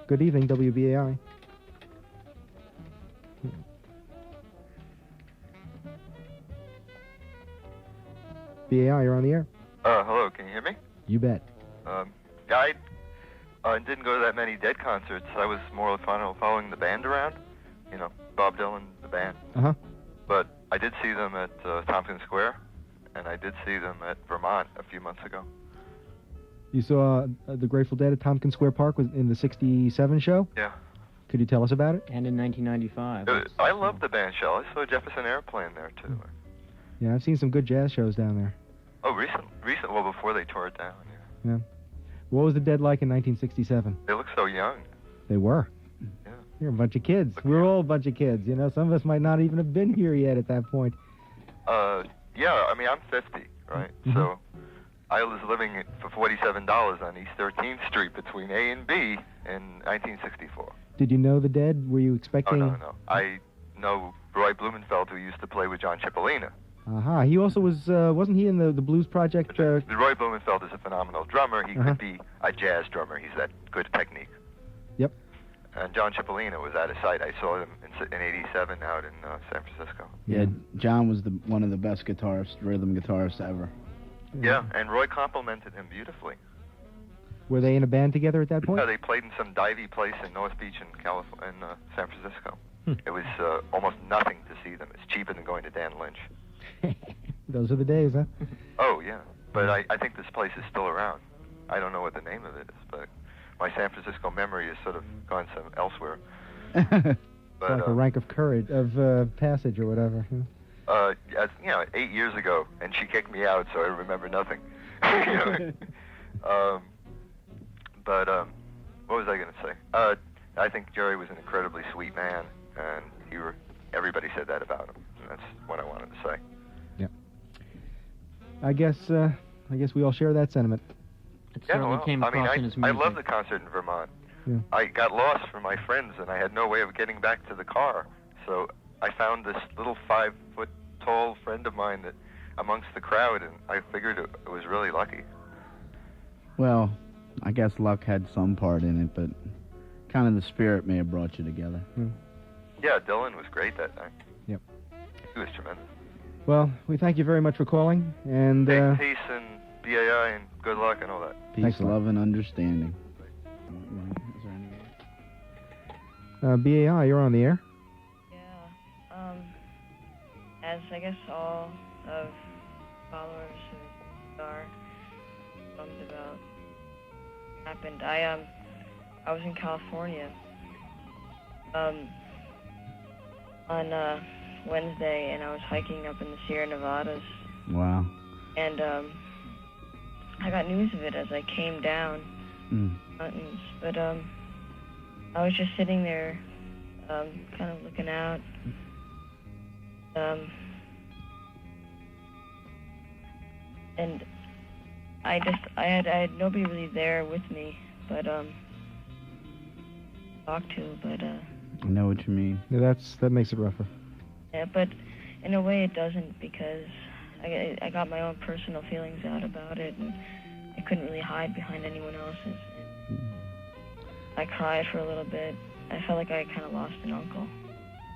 Good evening, WBAI. BAI, you're on the air. Hello, can you hear me? You bet. I didn't go to that many Dead concerts. I was more following the band around. you know, Bob Dylan, the band. Uh-huh. But I did see them at Tompkins Square, and I did see them at Vermont a few months ago. You saw the Grateful Dead at Tompkins Square Park in the '67 show? Yeah. Could you tell us about it? And in 1995. I love the band shell. I saw Jefferson Airplane there, too. Yeah, I've seen some good jazz shows down there. Oh, recent. Well, before they tore it down, yeah. Yeah. What was the Dead like in 1967? They look so young. They were. Yeah. You're a bunch of kids. We're all a bunch of kids. You know, some of us might not even have been here yet at that point. Yeah, I mean, I'm 50, right? Mhm. So I was living for $47 on East 13th Street between A and B in 1964. Did you know the Dead? Were you expecting? Oh, no. I know Roy Blumenfeld, who used to play with John Cipollina. Aha. He also was, wasn't he in the Blues Project? Roy Blumenfeld is a phenomenal drummer. He Uh-huh. could be a jazz drummer. He's that good technique. Yep. And John Cipollina was out of sight. I saw him in '87 out in San Francisco. Yeah, John was one of the best guitarists, rhythm guitarists ever. Yeah, and Roy complimented him beautifully. Were they in a band together at that point? Yeah, they played in some divey place in North Beach in San Francisco. It was almost nothing to see them. It's cheaper than going to Dan Lynch. Those are the days, huh? Oh, yeah. But I think this place is still around. I don't know what the name of it is, but my San Francisco memory has sort of gone some elsewhere. But, like a rank of courage, of passage or whatever. as, 8 years ago, and she kicked me out, so I remember nothing. What was I going to say? I think Jerry was an incredibly sweet man, and everybody said that about him. And that's what I wanted to say. Yeah. I guess we all share that sentiment. It certainly came across in his music. I love the concert in Vermont. Yeah. I got lost from my friends, and I had no way of getting back to the car. So I found this little 5-foot-tall friend of mine that amongst the crowd, and I figured it was really lucky. Well, I guess luck had some part in it, but kind of the spirit may have brought you together. Yeah, Dylan was great that night. Yep. He was tremendous. Well, we thank you very much for calling, and Big peace and BAI and good luck and all that. Peace, love, and understanding. BAI, you're on the air. As I guess all of followers who are bummed about happened, I was in California on Wednesday, and I was hiking up in the Sierra Nevadas. Wow. And I got news of it as I came down mountains, but I was just sitting there, kind of looking out. And I had nobody really there with me, but talk to, but I know what you mean. Yeah, that makes it rougher. Yeah, but in a way it doesn't, because I got my own personal feelings out about it, and I couldn't really hide behind anyone else's. I cried for a little bit. I felt like I kind of lost an uncle.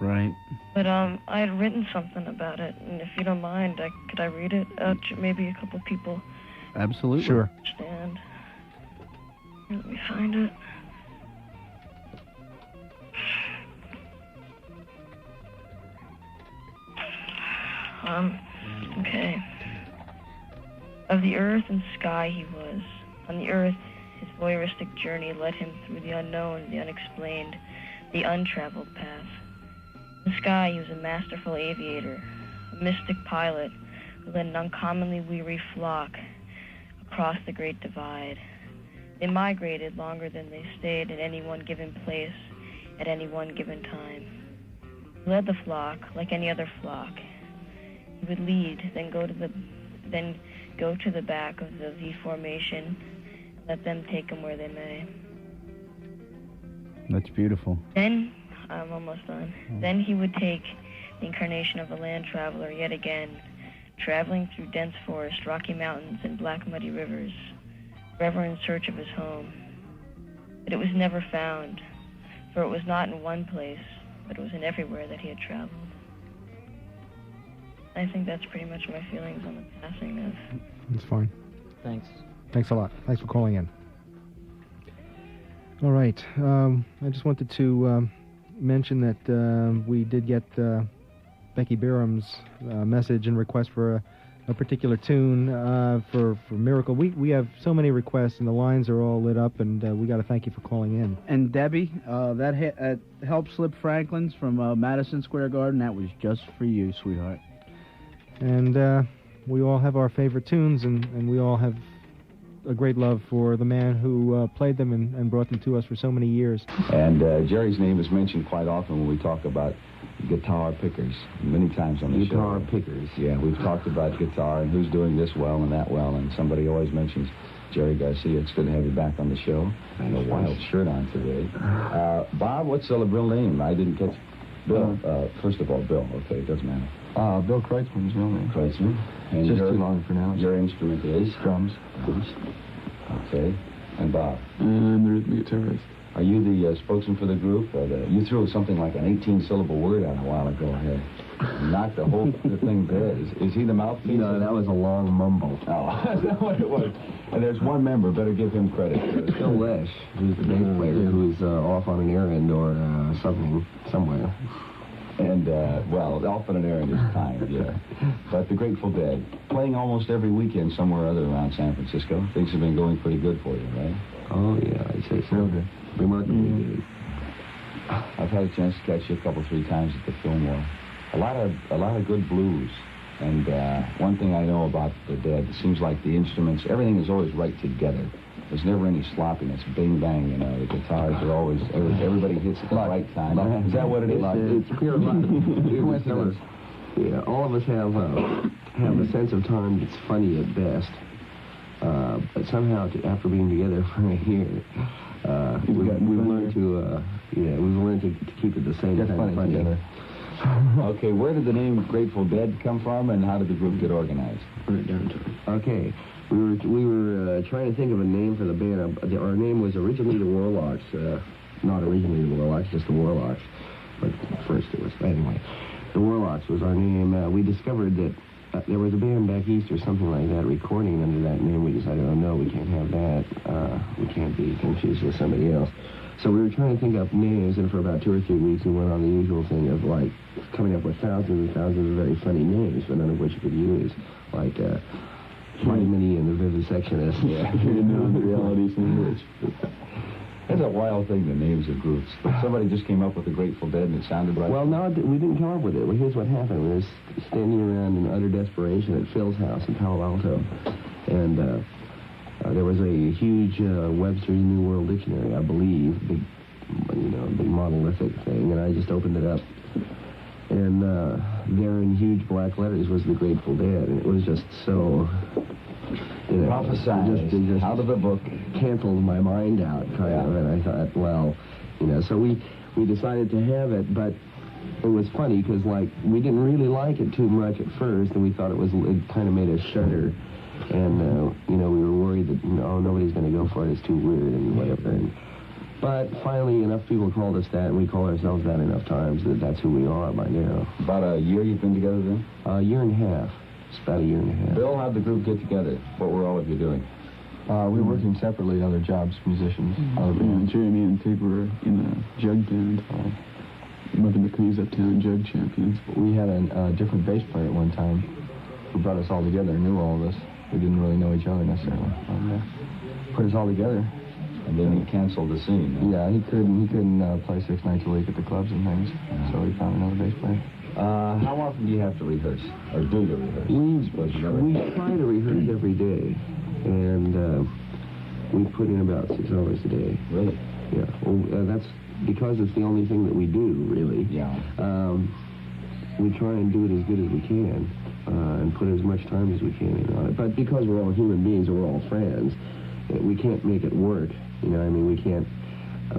Right. But I had written something about it, and if you don't mind, could I read it out to maybe a couple people? Absolutely. Sure. Understand. Let me find it. Okay. Of the earth and sky he was. On the earth, his voyeuristic journey led him through the unknown, the unexplained, the untraveled path. In the sky, he was a masterful aviator, a mystic pilot who led an uncommonly weary flock across the Great Divide. They migrated longer than they stayed at any one given place at any one given time. He led the flock like any other flock. He would lead, then go to the back of the V formation, and let them take him where they may. That's beautiful. Then, I'm almost done. Then he would take the incarnation of a land traveler yet again, traveling through dense forest, rocky mountains, and black muddy rivers, forever in search of his home. But it was never found, for it was not in one place, but it was in everywhere that he had traveled. I think that's pretty much my feelings on the passing of... That's fine. Thanks. Thanks a lot. Thanks for calling in. All right. I just wanted to mention that we did get Becky Byram's message and request for a particular tune for Miracle. We have so many requests, and the lines are all lit up, and we got to thank you for calling in. And Debbie, that Help Slip Franklin's from Madison Square Garden, that was just for you, sweetheart. And we all have our favorite tunes, and we all have a great love for the man who played them and brought them to us for so many years. And Jerry's name is mentioned quite often when we talk about guitar pickers, many times on the show. Guitar pickers. Yeah, we've talked about guitar and who's doing this well and that well, and somebody always mentions Jerry Garcia. It's good to have you back on the show. I have a wild shirt on today. Bob, what's the real name? I didn't catch. Bill. First of all, Bill. Okay, it doesn't matter. Bill Kreutzmann's real name. Kreutzmann. And just too long to pronounce. Your instrument is? Drums. Okay. And Bob? I'm the rhythm guitarist. Are you the spokesman for the group? You threw something like an 18-syllable word out a while ago here. Knocked the whole thing dead. Is he the mouthpiece? No, that was a long mumble. Oh, that's not what it was. And there's one member, better give him credit. Phil Lesh, who's the bass player, who's off on an errand or something somewhere. And, well, off on an errand is kind, yeah. But the Grateful Dead, playing almost every weekend somewhere or other around San Francisco. Things have been going pretty good for you, right? Oh, yeah, I'd say so. Remarkably good. I've had a chance to catch you a couple, 3 times at the Fillmore. A lot of good blues. And one thing I know about the Dead, it seems like the instruments, everything is always right together. There's never any sloppiness, bing bang, you know. The guitars are always, everybody hits at the right time. Is that what it is? It's pure luck. Coincidence. Yeah, all of us have a sense of time that's funny at best. But somehow, after being together for a year, we've learned to keep it the same kind of funny. Together. Okay, where did the name Grateful Dead come from, and how did the group get organized? Okay, we were trying to think of a name for the band. Our name was originally the Warlocks. Not originally the Warlocks, just the Warlocks. But first it was, anyway. The Warlocks was our name. We discovered that there was a band back east or something like that recording under that name. We decided, oh no, we can't have that. We can't be confused with somebody else. So we were trying to think up names, and for about 2 or 3 weeks we went on the usual thing of, like, coming up with thousands and thousands of very funny names, but none of which you could use, like Harmony and the Vivisectionist. Yeah, the reality sandwich. That's a wild thing, the names of groups. Somebody just came up with the Grateful Dead and it sounded right. Well, no, we didn't come up with it. Well, here's what happened. We were standing around in utter desperation at Phil's house in Palo Alto, and there was a huge Webster's New World Dictionary, I believe, big monolithic thing, and I just opened it up. And there in huge black letters was the Grateful Dead, and it was just so... Prophesied, just out of the book. Canceled my mind out, kind of, and I thought, well, so we decided to have it, but it was funny, because, like, we didn't really like it too much at first, and we thought it kind of made us shudder. And, we were worried that, nobody's going to go for it, it's too weird and whatever. But finally, enough people called us that, and we call ourselves that enough times that that's who we are by now. About a year you've been together then? A year and a half. It's about a year and a half. Bill, how'd the group get together? What were all of you doing? We were working separately, other jobs, musicians. Jeremy and Tig were in a jug band called Mother McCree's Uptown Jug Champions. We had a different bass player at one time who brought us all together, knew all of us. We didn't really know each other necessarily. Put us all together. And then he canceled the scene. Huh? Yeah, he couldn't play 6 nights a week at the clubs and things, so we found another bass player. How often do you have to rehearse? Or do you rehearse? We try to rehearse every day, and we put in about 6 hours a day. Really? Yeah. Well, that's because it's the only thing that we do, really. Yeah. We try and do it as good as we can, and put as much time as we can in on it. But because we're all human beings and we're all friends, we can't make it work. We can't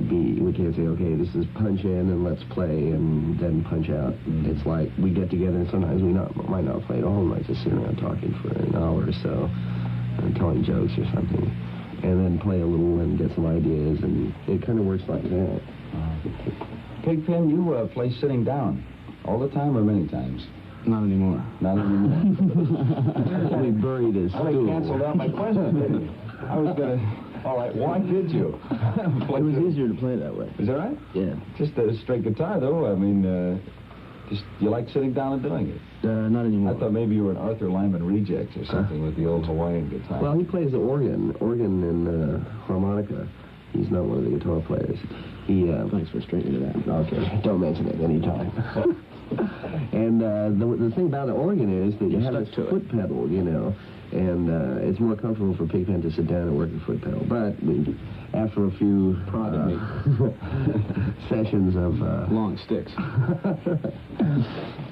we can't say, okay, this is punch in and let's play and then punch out. Mm-hmm. It's like we get together and sometimes we might not play at all night, just sit around talking for an hour or so and telling jokes or something, and then play a little and get some ideas, and it kind of works like that. Pigpen, you play sitting down all the time or many times? Not anymore. Not anymore. We buried his stool. I canceled out my question, didn't you? I was gonna... All right, why did you? It was easier to play that way. Is that right? Yeah. Just a straight guitar, though. I mean, just you like sitting down and doing it? Not anymore. I thought maybe you were an Arthur Lyman reject or something with the old Hawaiian guitar. Well, he plays the organ and harmonica. He's not one of the guitar players. Thanks for straightening it out. Okay, don't mention it anytime. And the thing about the organ is that you have a foot pedal, you know, and it's more comfortable for Pigpen to sit down and work the foot pedal. But after a few sessions of long sticks,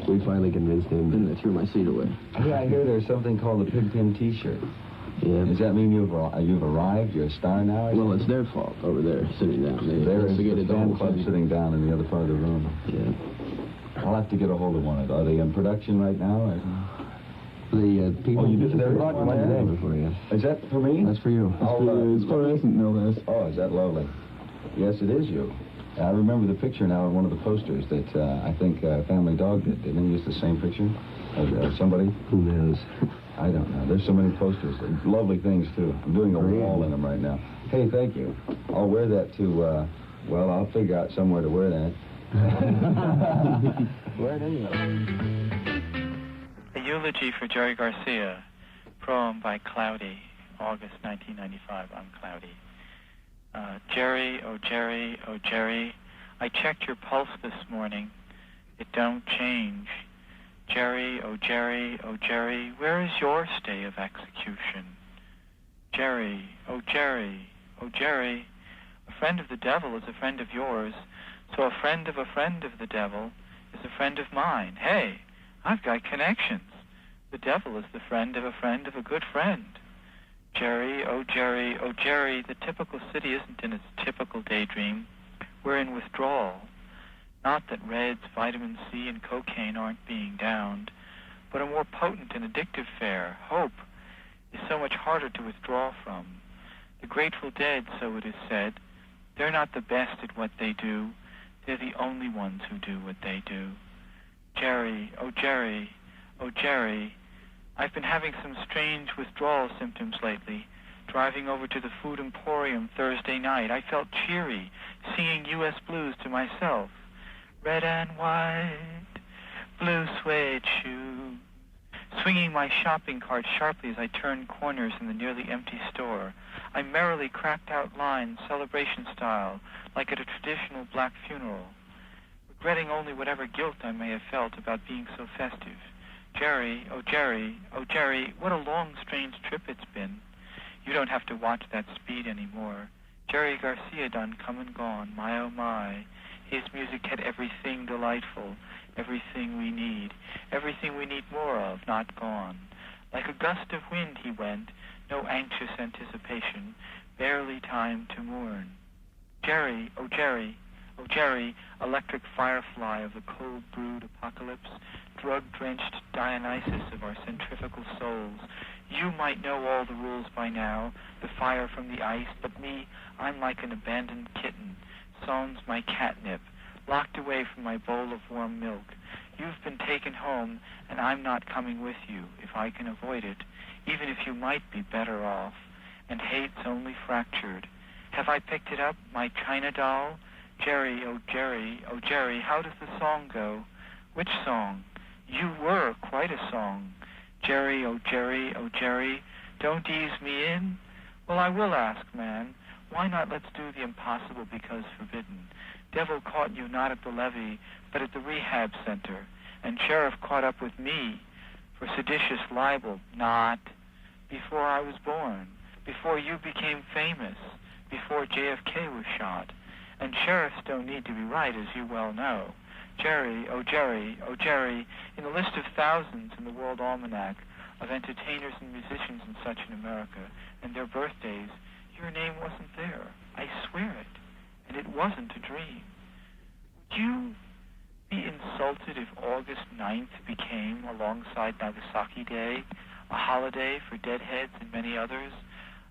we finally convinced him. And I threw my seat away. Yeah, I hear there's something called the Pigpen T-shirt. Yeah. Does that mean you've arrived? You're a star now? Well, it's their fault over there, sitting down. There is the fan club sitting down in the other part of the room. Yeah. I'll have to get a hold of one of them. Are they in production right now? The people... Oh, you did? They brought you one today. For you. Is that for me? That's for you. It's fluorescent, no less. Oh, is that lovely? Yes, it is you. I remember the picture now on one of the posters that I think Family Dog did. Didn't he use the same picture of somebody? Who knows? I don't know. There's so many posters. Lovely things, too. I'm doing a wall in them right now. Hey, thank you. I'll wear that to, well, I'll figure out somewhere to wear that. Wear it anyway. A eulogy for Jerry Garcia, poem by Cloudy, August 1995. I'm Cloudy. Jerry, oh Jerry, oh Jerry, I checked your pulse this morning. It don't change. Jerry, oh Jerry, oh Jerry, where is your stay of execution? Jerry, oh Jerry, oh Jerry, a friend of the devil is a friend of yours, so a friend of the devil is a friend of mine. Hey, I've got connections. The devil is the friend of a good friend. Jerry, oh Jerry, oh Jerry, the typical city isn't in its typical daydream. We're in withdrawal. Not that reds, vitamin C, and cocaine aren't being downed, but a more potent and addictive fare, hope, is so much harder to withdraw from. The Grateful Dead, so it is said, they're not the best at what they do. They're the only ones who do what they do. Jerry, oh Jerry, oh Jerry, I've been having some strange withdrawal symptoms lately. Driving over to the Food Emporium Thursday night, I felt cheery, singing U.S. blues to myself. Red and white, blue suede shoes. Swinging my shopping cart sharply as I turned corners in the nearly empty store, I merrily cracked out lines, celebration style, like at a traditional black funeral, regretting only whatever guilt I may have felt about being so festive. Jerry, oh Jerry, oh Jerry, what a long, strange trip it's been. You don't have to watch that speed anymore. Jerry Garcia done come and gone, my oh my. His music had everything delightful, everything we need more of, not gone. Like a gust of wind he went, no anxious anticipation, barely time to mourn. Jerry, oh Jerry, oh Jerry, electric firefly of the cold-brewed apocalypse, drug-drenched Dionysus of our centrifugal souls. You might know all the rules by now, the fire from the ice, but me, I'm like an abandoned kitten. Song's my catnip, locked away from my bowl of warm milk. You've been taken home, and I'm not coming with you, if I can avoid it, even if you might be better off. And hate's only fractured. Have I picked it up, my China doll? Jerry, oh Jerry, oh Jerry, how does the song go? Which song? You were quite a song. Jerry, oh Jerry, oh Jerry, don't ease me in? Well, I will ask, man. Why not let's do the impossible because forbidden? Devil caught you not at the levee, but at the rehab center. And sheriff caught up with me for seditious libel, not before I was born, before you became famous, before JFK was shot. And sheriffs don't need to be right, as you well know. Jerry, oh Jerry, oh Jerry, in the list of thousands in the World Almanac of entertainers and musicians and such in America, and their birthdays, your name wasn't there. I swear it. And it wasn't a dream. Would you be insulted if August 9th became, alongside Nagasaki Day, a holiday for Deadheads and many others,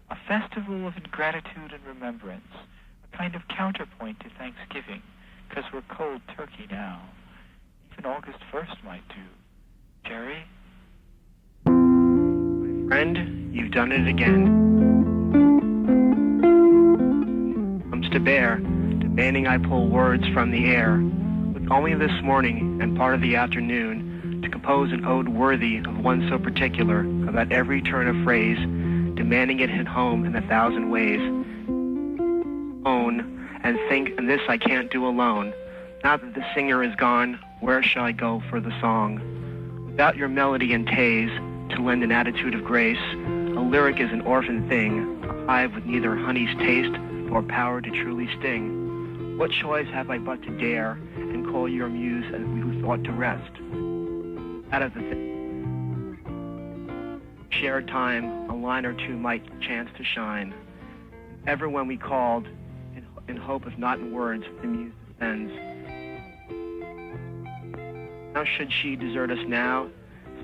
a festival of ingratitude and remembrance, a kind of counterpoint to Thanksgiving, because we're cold turkey now. Even August 1st might do. Jerry? My friend, you've done it again. to bear, demanding I pull words from the air, with only this morning and part of the afternoon to compose an ode worthy of one so particular about every turn of phrase, demanding it hit home in 1,000 ways. Own and think, and this I can't do alone. Now that the singer is gone, where shall I go for the song? Without your melody and tase to lend an attitude of grace, a lyric is an orphan thing, a hive with neither honey's taste nor power to truly sting. What choice have I but to dare and call your muse and who thought to rest? Out of the shared time, a line or two might chance to shine. Ever when we called, in hope if not in words, the muse descends. How should she desert us now?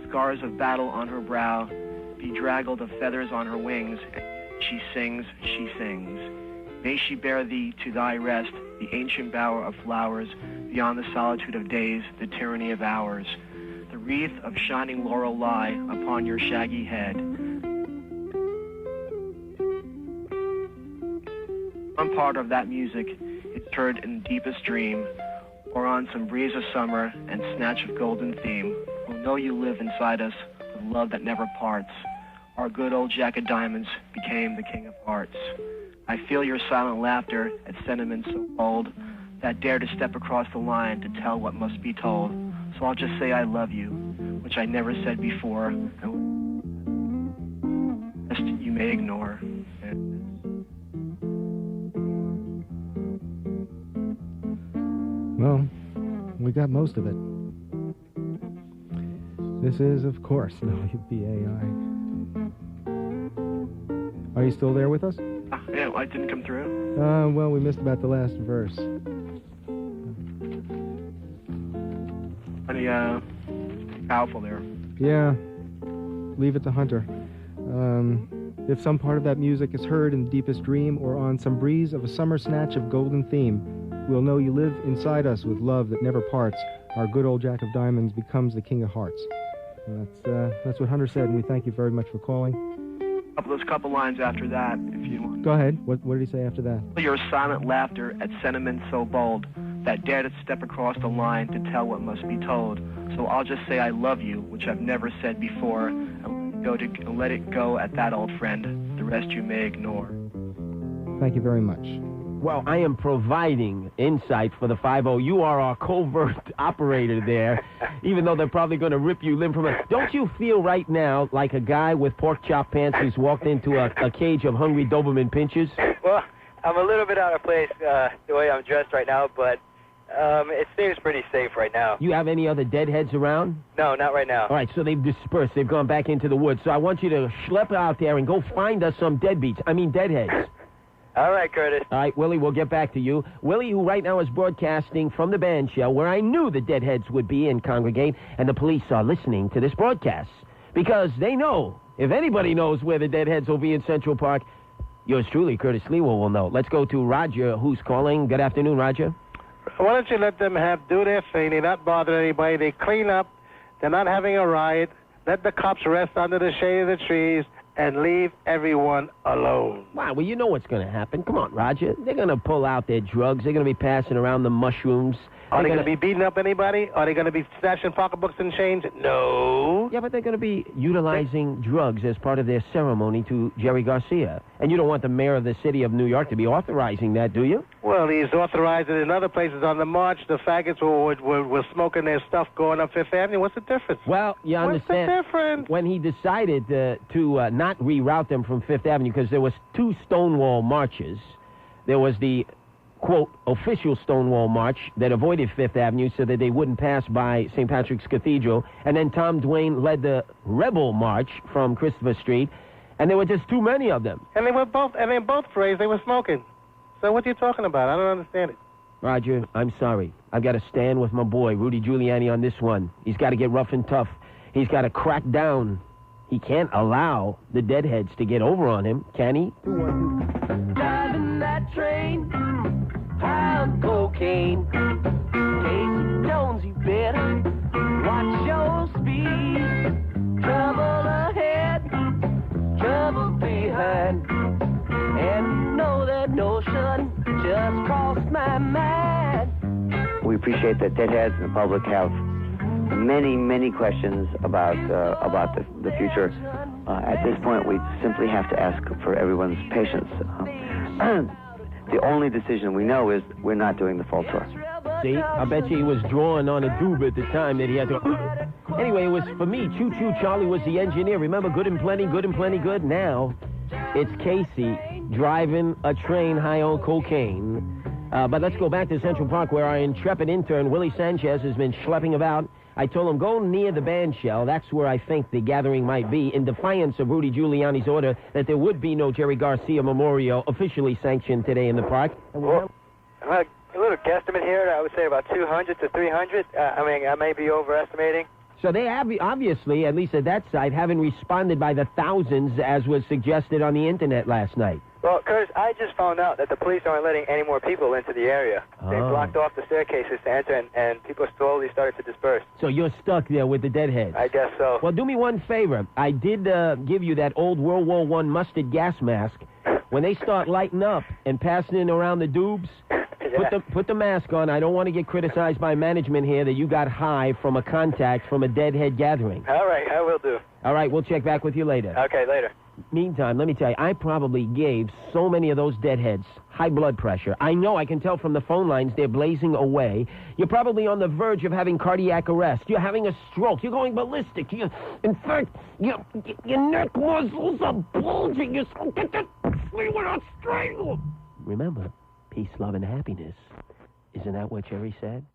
Scars of battle on her brow, bedraggled of feathers on her wings. She sings, she sings. May she bear thee to thy rest, the ancient bower of flowers, beyond the solitude of days, the tyranny of hours. The wreath of shining laurel lie upon your shaggy head. One part of that music is heard in the deepest dream, or on some breeze of summer and snatch of golden theme. We'll know you live inside us with love that never parts. Our good old Jack of Diamonds became the King of Hearts. I feel your silent laughter at sentiments so bold that dare to step across the line to tell what must be told. So I'll just say I love you, which I never said before, and rest you may ignore. Well, we got most of it. This is, of course, WBAI. Are you still there with us? Yeah, I didn't come through. Well, we missed about the last verse. Pretty powerful there. Yeah, leave it to Hunter. If some part of that music is heard in the deepest dream or on some breeze of a summer snatch of golden theme, we'll know you live inside us with love that never parts. Our good old Jack of Diamonds becomes the King of Hearts. That's what Hunter said, and we thank you very much for calling. Those couple lines after that, if you want. Go ahead. What did he say after that? Your silent laughter at sentiments so bold that dare to step across the line to tell what must be told. So I'll just say I love you, which I've never said before, and let it go at that, old friend. The rest you may ignore. Thank you very much. Well, I am providing insight for the 5-0. You are our covert operator there, even though they're probably going to rip you limb from it. Don't you feel right now like a guy with pork chop pants who's walked into a cage of hungry Doberman pinchers? Well, I'm a little bit out of place the way I'm dressed right now, but it seems pretty safe right now. You have any other deadheads around? No, not right now. All right, so they've dispersed. They've gone back into the woods. So I want you to schlep out there and go find us some deadheads. All right, Curtis. All right, Willie, we'll get back to you. Willie, who right now is broadcasting from the band shell, where I knew the Deadheads would be and congregate, and the police are listening to this broadcast. Because they know, if anybody knows where the Deadheads will be in Central Park, yours truly, Curtis SLIWA, will know. Let's go to Roger, who's calling. Good afternoon, Roger. Why don't you let them do their thing? They're not bothering anybody. They clean up. They're not having a riot. Let the cops rest under the shade of the trees and leave everyone alone. Wow, well, you know what's going to happen. Come on, Roger. They're going to pull out their drugs. They're going to be passing around the mushrooms. Are they going to be beating up anybody? Are they going to be snatching pocketbooks and change? No. Yeah, but they're going to be utilizing drugs as part of their ceremony to Jerry Garcia. And you don't want the mayor of the city of New York to be authorizing that, do you? Well, he's authorized it in other places. On the march, the faggots were smoking their stuff going up Fifth Avenue. What's the difference? Well, you understand. What's the difference? When he decided to not reroute them from Fifth Avenue, because there was 2 Stonewall marches. There was the quote, official Stonewall March that avoided Fifth Avenue so that they wouldn't pass by St. Patrick's Cathedral. And then Tom Duane led the Rebel March from Christopher Street. And there were just too many of them. And in both parades, they were smoking. So what are you talking about? I don't understand it. Roger, I'm sorry. I've got to stand with my boy, Rudy Giuliani, on this one. He's got to get rough and tough. He's got to crack down. He can't allow the Deadheads to get over on him, can he? Driving that train, high on cocaine. Casey Jones, you better watch your speed. Trouble ahead, trouble behind. And know that notion just appreciate that Deadheads and the public have many questions about the future. At this point, we simply have to ask for everyone's patience. The only decision we know is we're not doing the fall tour. See, I bet you he was drawing on a doob at the time that he had to... Anyway, it was for me. Choo Choo Charlie was the engineer. Remember, good and plenty good. Now, it's Casey driving a train high on cocaine. But let's go back to Central Park, where our intrepid intern, Willie Sanchez, has been schlepping about. I told him, go near the band shell. That's where I think the gathering might be, in defiance of Rudy Giuliani's order that there would be no Jerry Garcia memorial officially sanctioned today in the park. Well, a little guesstimate here. I would say about 200 to 300. I mean, I may be overestimating. So they obviously, at least at that site, haven't responded by the thousands as was suggested on the internet last night. Well, Curtis, I just found out that the police aren't letting any more people into the area. They blocked off the staircases to enter, and people slowly started to disperse. So you're stuck there with the Deadheads. I guess so. Well, do me one favor. I did give you that old World War I mustard gas mask. When they start lighting up and passing it around the doobs, put the mask on. I don't want to get criticized by management here that you got high from a contact from a Deadhead gathering. All right, I will do. All right, we'll check back with you later. Okay, later. Meantime, let me tell you, I probably gave so many of those Deadheads high blood pressure. I know, I can tell from the phone lines, they're blazing away. You're probably on the verge of having cardiac arrest. You're having a stroke. You're going ballistic. In fact, your neck muscles are bulging. You're so get that SLIWA strangled. Remember, peace, love, and happiness. Isn't that what Jerry said?